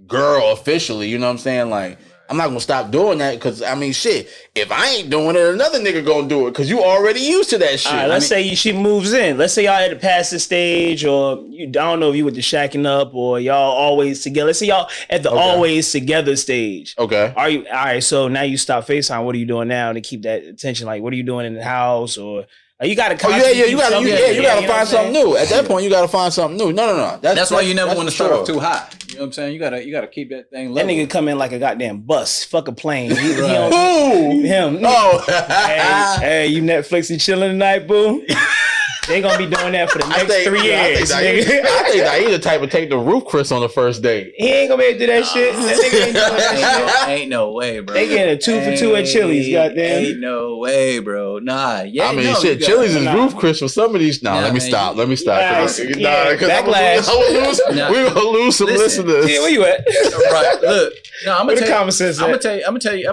girl officially. You know what I'm saying? Like I'm not gonna stop doing that because I mean shit, if I ain't doing it, another nigga gonna do it because you already used to that shit. All right, let's say she moves in. Let's say y'all at the past the stage, or I don't know if you with the shacking up or y'all always together. Let's say y'all at the always together stage. Okay. Are you all right? So now you stop FaceTime. What are you doing now to keep that attention? Like, what are you doing in the house or? You gotta you gotta find something new. At that point, you gotta find something new. No. That's why you never want to start off too high. You know what I'm saying? You gotta keep that thing low. That nigga come in like a goddamn bus. Fuck a plane. Him. Oh. Hey, you Netflix and chilling tonight, boo? They gonna be doing that for the next 3 years. I think Na'eem the type of take the roof Chris on the first date. He ain't gonna be able to do that shit. That nigga ain't doing that shit. Ain't no way, bro. They getting a 2 for 2 at Chili's, goddamn. Ain't no way, bro. Nah, yeah. I mean, shit. Chili's is roof Chris for some of these. Let me stop. Because we're gonna lose some listeners. Yeah, where you at? Right. Look, no, I'm gonna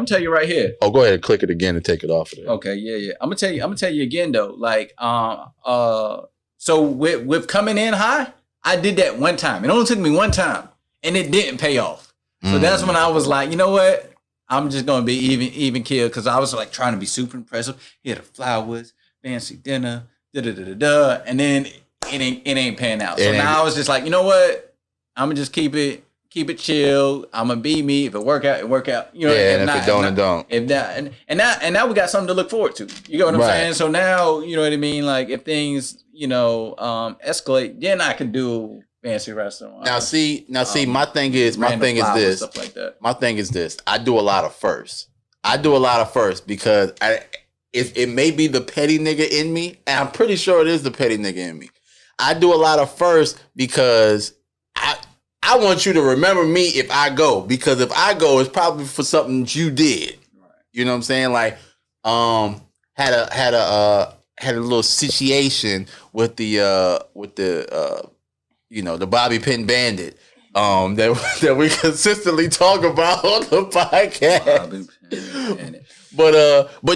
tell you right here. Oh, go ahead and click it again and take it off of there. Okay, yeah. I'm gonna tell you again though. Like, so with coming in high, I did that one time. It only took me one time, and it didn't pay off. So that's when I was like, you know what? I'm just gonna be even killed because I was like trying to be super impressive. Here the flowers, fancy dinner, and then it ain't paying out. So now I was just like, you know what? I'm gonna just keep it chill. I'm gonna be me. If it work out, it work out. You know, and if it don't, it don't. If that and now we got something to look forward to. You get what I'm saying? So now you know what I mean. Like if things escalate, then I can do fancy restaurant. Now see, my thing is this. Stuff like that. My thing is this. I do a lot of firsts because it may be the petty nigga in me, and I'm pretty sure it is the petty nigga in me. I do a lot of firsts because I want you to remember me if I go, because if I go, it's probably for something that you did. Right. You know what I'm saying? Like, had a little situation with the Bobby Pin Bandit, that we consistently talk about on the podcast. Bobby Pin Bandit. But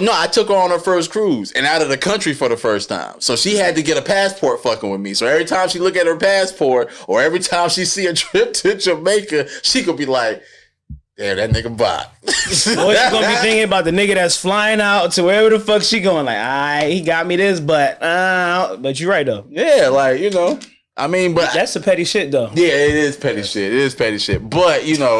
no, I took her on her first cruise and out of the country for the first time. So she had to get a passport fucking with me. So every time she look at her passport or every time she see a trip to Jamaica, she could be like, damn, that nigga bot. Boy, she gonna be thinking about the nigga that's flying out to wherever the fuck she going. Like, he got me this, but you're right though. Yeah, like, I mean, but that's the petty shit though. Yeah, it is petty shit. But this is a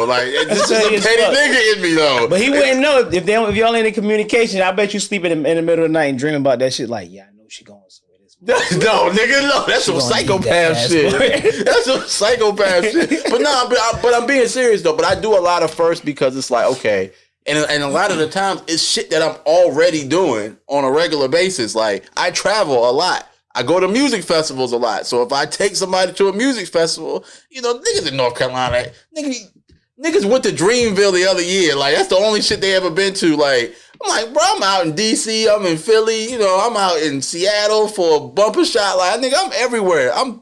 petty nigga in me though. But he wouldn't know if y'all ain't in communication. I bet you sleep in the middle of the night and dream about that shit. Like, yeah, I know she going somewhere. No, nigga, no. That's some psychopath shit. That's some psychopath shit. But no, but I'm being serious though. But I do a lot of first because it's like, okay. And a lot of the times it's shit that I'm already doing on a regular basis. Like I travel a lot. I go to music festivals a lot. So if I take somebody to a music festival, niggas in North Carolina, niggas went to Dreamville the other year. Like, that's the only shit they ever been to. Like, I'm like, bro, I'm out in D.C., I'm in Philly, I'm out in Seattle for a bumper shot. Like, nigga, I'm everywhere. I'm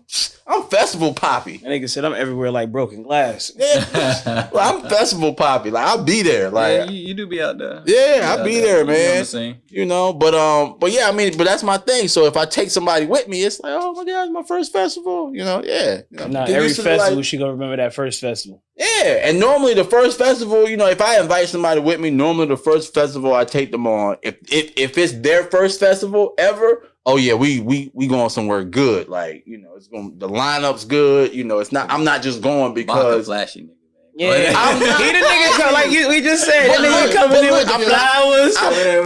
festival poppy. That nigga said I'm everywhere like broken glass. Yeah, I'm festival poppy. Like, I'll be there. Like, yeah, you do be out there. Yeah, I'll be there, man. But yeah, I mean, but that's my thing. So if I take somebody with me, it's like, oh my God, it's my first festival. Yeah. Every festival, she gonna remember that first festival. Yeah, and normally the first festival, if I invite somebody with me, normally the first festival I take them on, if it's their first festival ever, oh yeah, we going somewhere good. Like, the lineup's good. You know, it's not. I'm not just going because flashy nigga. Yeah, he the nigga come like we just said. That nigga coming in with the flowers,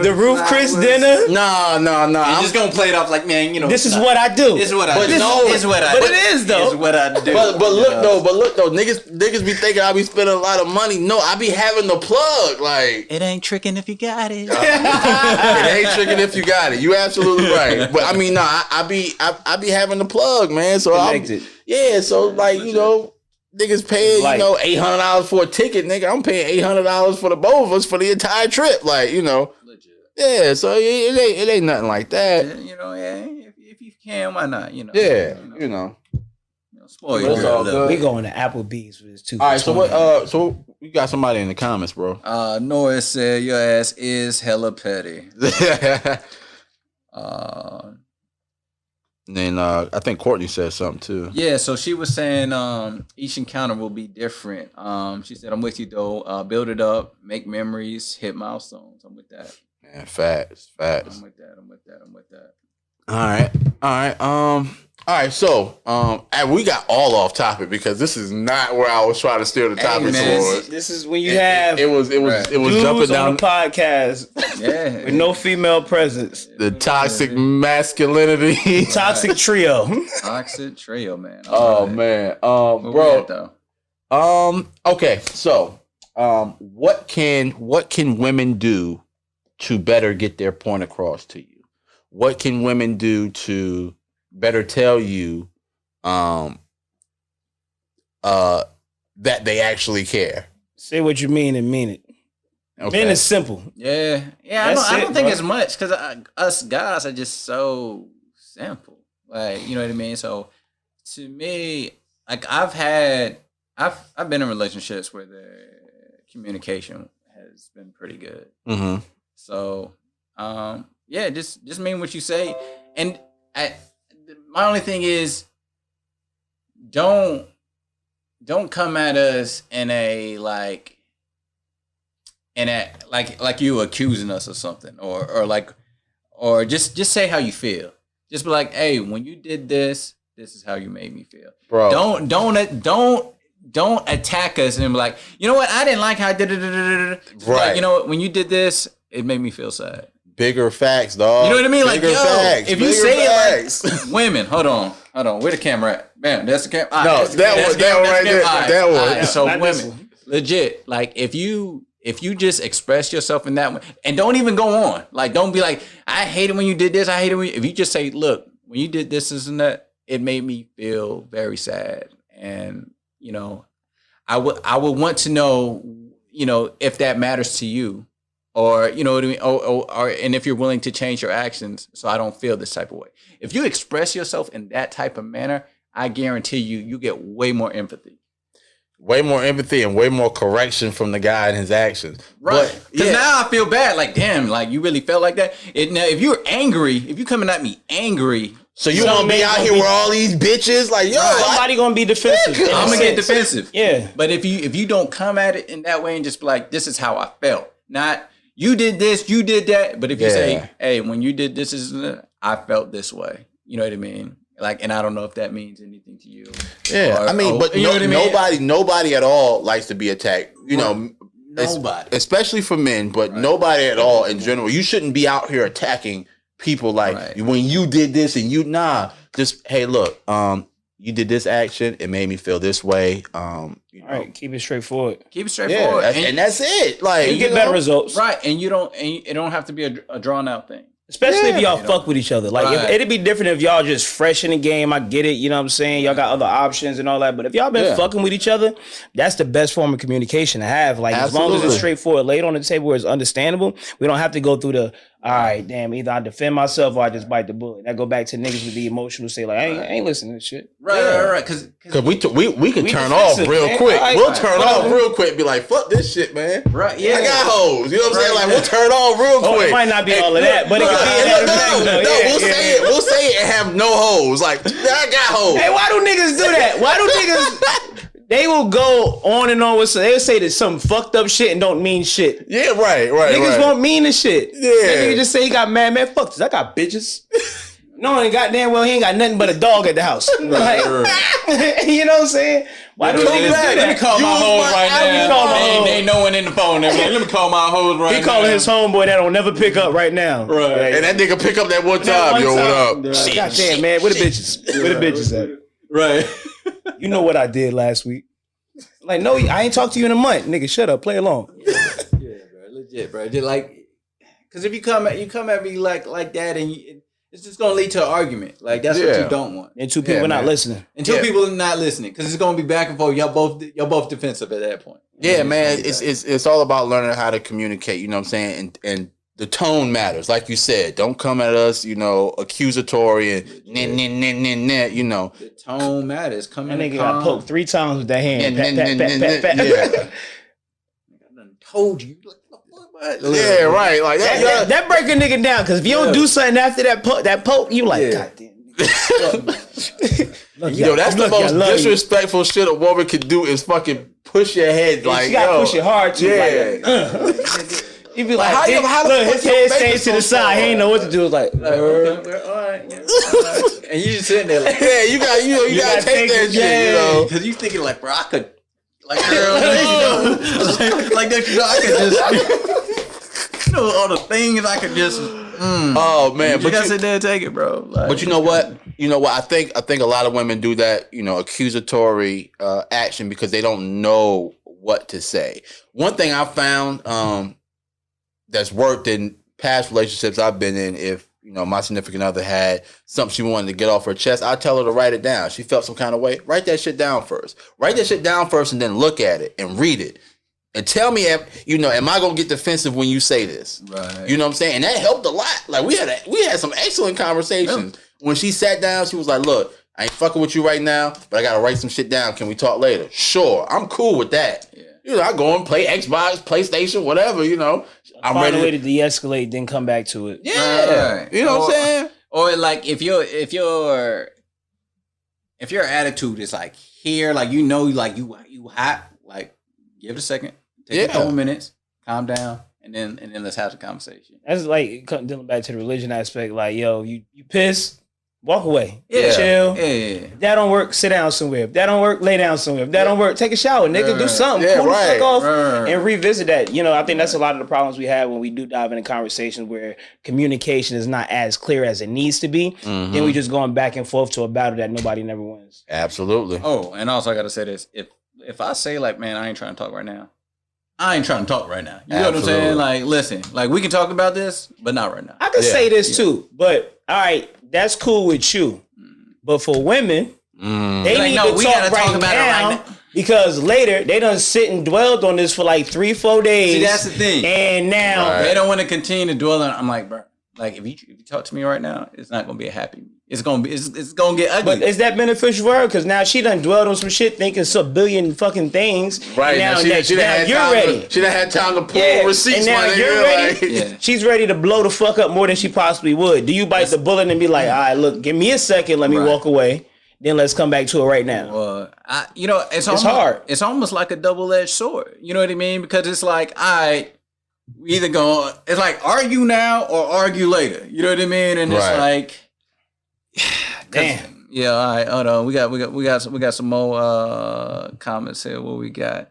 the Ruth Chris dinner. No. I'm just gonna play it off like, man, you know. This is what I do. This is what I do. But it is though. It's what I do. But look though, niggas be thinking I be spending a lot of money. No, I be having the plug. Like it ain't tricking if you got it. It ain't tricking if you got it. You absolutely right. But I mean, no, I be having the plug, man. So so like you know. Niggas paying, you know, $800 for a ticket, nigga. I'm paying $800 for the both of us for the entire trip. Like, you know. Legit. Yeah, so it ain't nothing like that. You know, if you can, why not? You know. Yeah, you know. Spoil your girl. We going to Applebee's for this too. All right, so what? So we got somebody in the comments, bro. Norris said your ass is hella petty. And then I think Courtney said something too. Yeah, so she was saying each encounter will be different. She said, I'm with you though. Build it up, make memories, hit milestones. I'm with that. Man, facts. I'm with that. All right. So, and we got all off topic because this is not where I was trying to steer the topic towards. This is when you have it was jumping down on the podcast, with no female presence. The toxic masculinity, toxic trio, man. Oh man, bro. Okay, so, what can women do to better get their point across to you? What can women do to better tell you that they actually care? Say what you mean and mean it. Okay. Men is simple. Yeah. I don't think it's much because us guys are just so simple. Like, you know what I mean? So to me, like I've been in relationships where the communication has been pretty good. Mm-hmm. So just mean what you say. And my only thing is, don't come at us in a like you accusing us or something, or just say how you feel. Just be like, hey, when you did this is how you made me feel, bro. Don't attack us and be like, you know what, I didn't like how I did it. Right. Like, you know what, when you did this, it made me feel sad. Bigger facts, dog. You know what I mean? Like, if you say facts. it like, women, hold on. Where the camera at? Bam, that's the camera. No, that one right there. That one. So women, legit, like if you just express yourself in that way, and don't even go on. Like, don't be like, I hate it when you did this. I hate it when if you just say, look, when you did this and that, it made me feel very sad. And, you know, I would want to know, you know, if that matters to you. Or, you know what I mean? Or, and if you're willing to change your actions so I don't feel this type of way. If you express yourself in that type of manner, I guarantee you get way more empathy. Way more empathy and way more correction from the guy and his actions. Right. Because now I feel bad. Like, damn, like you really felt like that? Now, if you're angry, if you're coming at me angry. So you want to be out here with all these bitches? Like, yo. Somebody going to be defensive. I'm going to get defensive. Yeah. But if you don't come at it in that way and just be like, this is how I felt. Not... You did this, you did that. But if you say, hey, when you did this, I felt this way. You know what I mean? Like, and I don't know if that means anything to you. Yeah. But you know what I mean? Nobody at all likes to be attacked. You know, nobody. Especially for men, but nobody at all in general. You shouldn't be out here attacking people like when you did this and just, hey, look, you did this action, it made me feel this way. All right, keep it straightforward. Yeah, and that's it. Like, you get better results. Right, and it don't have to be a drawn out thing. Especially if y'all fuck with each other. Like, it'd be different if y'all just fresh in the game. I get it, you know what I'm saying? Y'all got other options and all that. But if y'all been fucking with each other, that's the best form of communication to have. Like, as long as it's straightforward, laid on the table where it's understandable, we don't have to go through the, all right, damn, either I defend myself or I just bite the bullet. That go back to niggas with the emotional say, like, I ain't listening to this shit. Right. Because we can turn off real quick. We'll turn off real quick and be like, fuck this shit, man. Right, yeah. I got hoes. You know what I'm saying? Like, we'll turn off real quick. It might not be all of that, but it could be we'll say it and have no hoes. Like, I got hoes. Hey, why do niggas do that? Why do niggas... They will go on and on with they'll say that some fucked up shit and don't mean shit. Yeah, right. Niggas won't mean the shit. Yeah. Nigga just say he got mad, man. Fuck this. I got bitches. Knowing goddamn well he ain't got nothing but a dog at the house. Like, you know what I'm saying? Why do niggas do that? Let me call my hoes right now. Ain't no one in the phone. Let me call my hoes right now. He calling his homeboy that don't never pick up right now. Right. And that nigga pick up that one time. Yo, what up? Goddamn, man. Where the bitches? Where the bitches at? Right. You know what I did last week. Like, no, I ain't talked to you in a month. Nigga, shut up. Play along. Yeah, bro. Legit, bro. Just like, because if you come at me like that and it's just gonna lead to an argument. Like that's what you don't want. And two people not listening. And two people are not listening because it's gonna be back and forth. Y'all both defensive at that point. Yeah, man. It's all about learning how to communicate. You know what I'm saying? And the tone matters, like you said. Don't come at us, accusatory and you know. The tone matters. That nigga got poked 3 times with that hand. Pat. I done told you. Yeah, right. Like that break a nigga down because if you don't do something after that poke, you like, goddamn. That's the most disrespectful shit a woman can do is fucking push your head. Like, you gotta push it hard too. Yeah. He be like, look, his head stays to the side. He ain't know what to do. It's like, okay, all right. And you just sitting there like, yeah, you gotta take that shit, because you thinking like, bro, I could, like, girl, like that, I could just, all the things I could just. Oh man, but you gotta sit there and take it, bro. Like, but you know what? I think a lot of women do that, accusatory action because they don't know what to say. One thing I found that's worked in past relationships I've been in, if my significant other had something she wanted to get off her chest, I tell her to write it down. She felt some kind of way. Write that shit down first. And then look at it and read it. And tell me, am I gonna get defensive when you say this? Right. You know what I'm saying? And that helped a lot. Like we had some excellent conversations. Yeah. When she sat down, she was like, "Look, I ain't fucking with you right now, but I gotta write some shit down. Can we talk later?" Sure, I'm cool with that. Yeah. I go and play Xbox, PlayStation, whatever. I'm ready. Find a way to de-escalate, then come back to it. Yeah, right. You know what I'm saying? Or like if your attitude is like here, like like you hot, like give it a second. Take a couple minutes, calm down, and then let's have the conversation. That's like dealing back to the religion aspect. Like, yo, you pissed, walk away. Yeah, chill. Yeah. If that don't work, sit down somewhere. If that don't work, lay down somewhere. If that don't work, take a shower, nigga. Do something. Cool the fuck off and revisit that. I think that's a lot of the problems we have when we do dive into conversations where communication is not as clear as it needs to be. Mm-hmm. Then we just going back and forth to a battle that nobody never wins. Absolutely. Oh, and also I gotta say this: if I say like, man, I ain't trying to talk right now. I ain't trying to talk right now. You know what I'm saying? Like, listen, like we can talk about this, but not right now. I can say this too, but all right, that's cool with you. But for women, they need to talk right now because later they done sit and dwelled on this for like 3-4 days. See, that's the thing. And now they don't want to continue to dwell on it. I'm like, bro, like if you talk to me right now, it's not gonna be a happy. It's gonna get ugly. But is that beneficial for her? Because now she done dwelled on some shit, thinking it's a billion fucking things. Right now, she done you're ready. She done had time to pull receipts. And now you're ready. She's ready to blow the fuck up more than she possibly would. Do you bite the bullet and be like, all right, look, give me a second, let me walk away, then let's come back to it right now? Well, it's hard. It's almost like a double-edged sword. You know what I mean? Because it's like, we either going, it's like argue now or argue later. You know what I mean? And it's like. Damn. Yeah, all right. Hold on. We got some more comments here. What we got?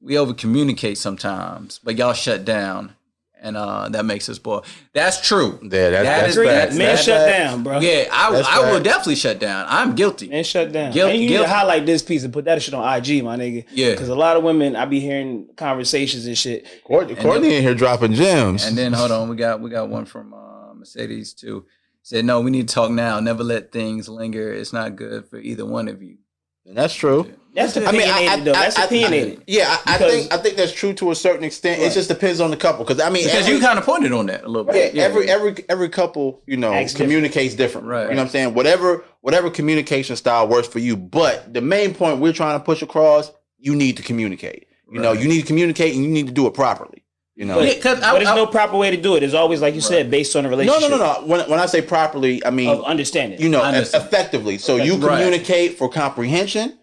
We over communicate sometimes, but y'all shut down, and that makes us boil. That's true. Yeah, that's bad. Men shut down, bro. Yeah, I will definitely shut down. I'm guilty. Men shut down. And you need to highlight this piece and put that shit on IG, my nigga. Yeah, because a lot of women, I be hearing conversations and shit. Courtney in here dropping gems. And then hold on, we got one from Mercedes too. Said, no, we need to talk now. Never let things linger. It's not good for either one of you. And that's true. That's opinionated, though. That's opinionated. I think that's true to a certain extent. Right. It just depends on the couple. Because you kind of pointed on that a little bit. Yeah, every couple, communicates different. Right. You know what I'm saying? Whatever communication style works for you. But the main point we're trying to push across, you need to communicate. You need to communicate and you need to do it properly. But there's no proper way to do it. It's always, like you said, based on a relationship. No. When I say properly, I mean of understanding. Effectively. So you communicate for comprehension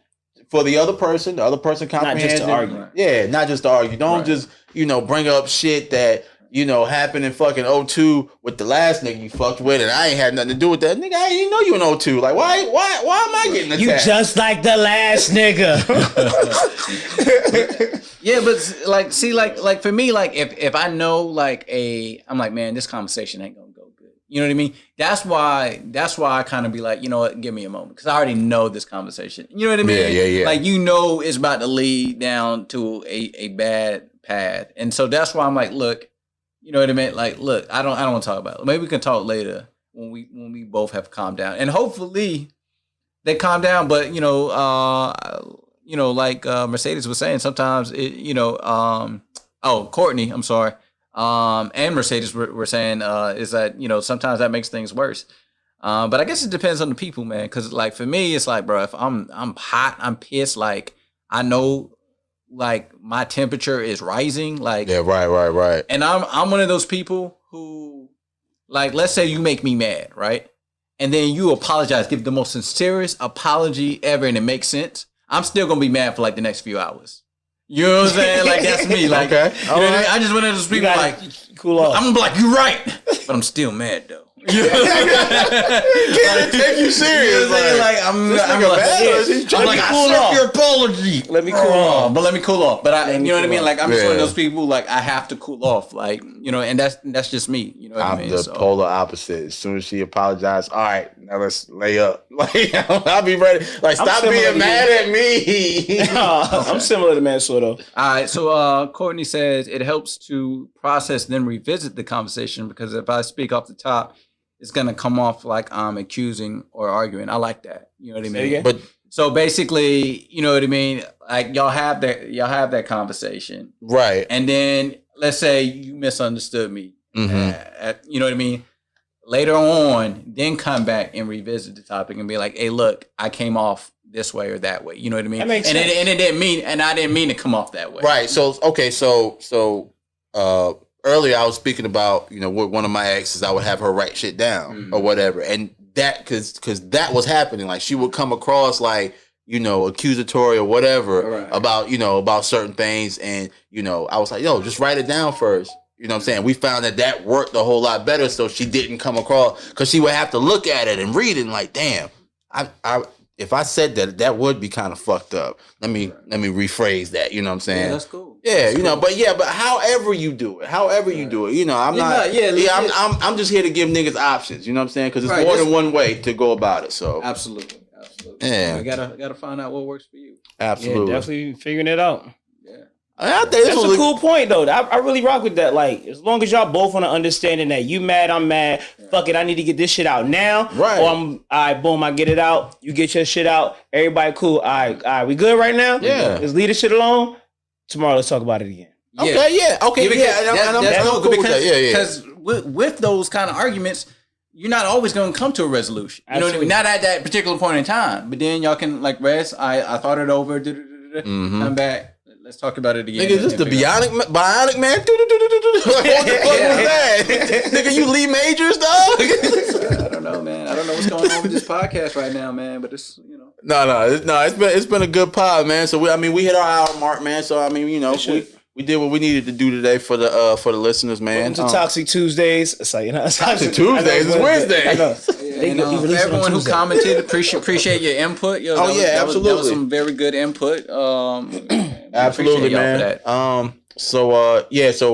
for the other person comprehends. Not just to argue. Yeah, not just to argue. Don't just bring up shit that happened in fucking 02 with the last nigga you fucked with, and I ain't had nothing to do with that nigga. I ain't know you in 02. Like, why am I getting attacked? You just like the last nigga. Yeah, but like, see, like for me, like if I know I'm like, man, this conversation ain't gonna go good. You know what I mean? That's why I kind of be like, you know what, give me a moment, because I already know this conversation. You know what I mean? Yeah. Like, it's about to lead down to a bad path, and so that's why I'm like, look, you know what I mean? Like, look, I don't want to talk about it. Maybe we can talk later when we both have calmed down, and hopefully they calm down. But like Mercedes was saying, sometimes Courtney, I'm sorry, and Mercedes were saying is that sometimes that makes things worse. But I guess it depends on the people, man. Because like for me, it's like, bro, if I'm hot, I'm pissed. Like I know, like my temperature is rising. Like yeah, right. And I'm one of those people who, like, let's say you make me mad, right? And then you apologize, give the most sincerest apology ever, and it makes sense. I'm still gonna be mad for like the next few hours. You know what I'm saying? Like that's me. Like, okay, you know what I mean? I just one of those people like, cool off. I'm gonna be like, you're right, but I'm still mad though. You know what Can't take you serious. Like I'm like, I accept your apology. Let me cool off. But let me cool off. But you know what I mean? Like I'm just one of Yeah. those people. Like I have to cool off. Like and that's just me. You know what I I'm mean? the polar opposite. As soon as she apologized, all right, now let's lay up. Like I'll be ready. Like stop being mad at me. I'm similar to Mansour. All right, so Courtney says it helps to process, then revisit the conversation, because if I speak off the top, it's gonna come off like I'm accusing or arguing. I like that. You know what I mean? But so basically, you know what I mean? Like y'all have that conversation, right? And then let's say you misunderstood me. Mm-hmm. You know what I mean? Later on, then come back and revisit the topic and be like, "Hey, look, I came off this way or that way." You know what I mean? That makes sense. And it didn't mean, and I didn't mean to come off that way. Right. So okay. So earlier I was speaking about with one of my exes, I would have her write shit down or whatever, and that because that was happening. Like she would come across like accusatory or whatever about certain things, and I was like, yo, just write it down first. You know what I'm saying? We found that worked a whole lot better, so she didn't come across, because she would have to look at it and read it and like, damn, if I said that would be kind of fucked up. Let me rephrase that. You know what I'm saying? Yeah, that's cool. Yeah, but however you do it, I'm just here to give niggas options. You know what I'm saying? Because it's more than one way to go about it. So absolutely. Yeah, you gotta find out what works for you. Absolutely, yeah, definitely figuring it out. Yeah, I think that's a cool point though. I really rock with that. Like, as long as y'all both on the understanding that you mad, I'm mad. Yeah. Fuck it, I need to get this shit out now. Right. Or boom, I get it out. You get your shit out. Everybody cool. All right, we good right now? Yeah. Let's leave this shit alone. Tomorrow, let's talk about it again. Yeah. Okay, yeah. Okay, that's cool with that. Yeah. Because with those kind of arguments, you're not always going to come to a resolution. You know what I mean? Not at that particular point in time. But then y'all can like rest. I thought it over. Come back. Let's talk about it again. Nigga, is this the bionic man? Like, what the fuck was that? Nigga, you Lee Majors, dog? I don't know, man. I don't know what's going on with this podcast right now, man. But it's No. It's been a good pod, man. So we hit our hour mark, man. So I mean, we did what we needed to do today for the listeners, man. Welcome to Toxic Tuesdays. It's like Toxic Tuesdays. It's Wednesday. I know. For everyone who commented, appreciate your input. Absolutely. That was some very good input. Absolutely, man. So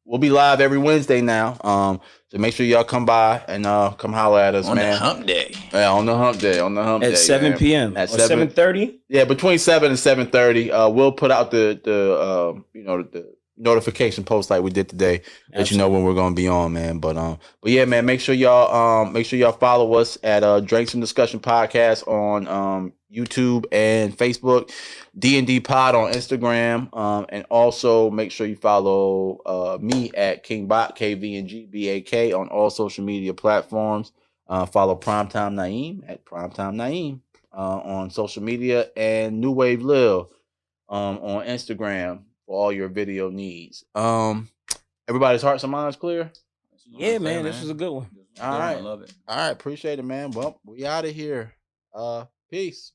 we'll be live every Wednesday now. So make sure y'all come by and come holler at us, on man. The hump day. Yeah, on the hump day. At 7 p.m. At 7:30. Yeah, between 7 and 7:30. We'll put out the notification post like we did today. Let you know when we're gonna be on, man. But yeah, man. Make sure y'all follow us at Drinks and Discussion Podcast on YouTube and Facebook. D&D Pod on Instagram, and also make sure you follow me at KvngBak, KvngBak on all social media platforms. Follow Primetime Na'eem at Primetime Na'eem on social media, and New Wave Lil on Instagram for all your video needs. Everybody's hearts and minds clear? Yeah, man. This was a good one. All right. I love it. All right. Appreciate it, man. Well, we out of here. Peace.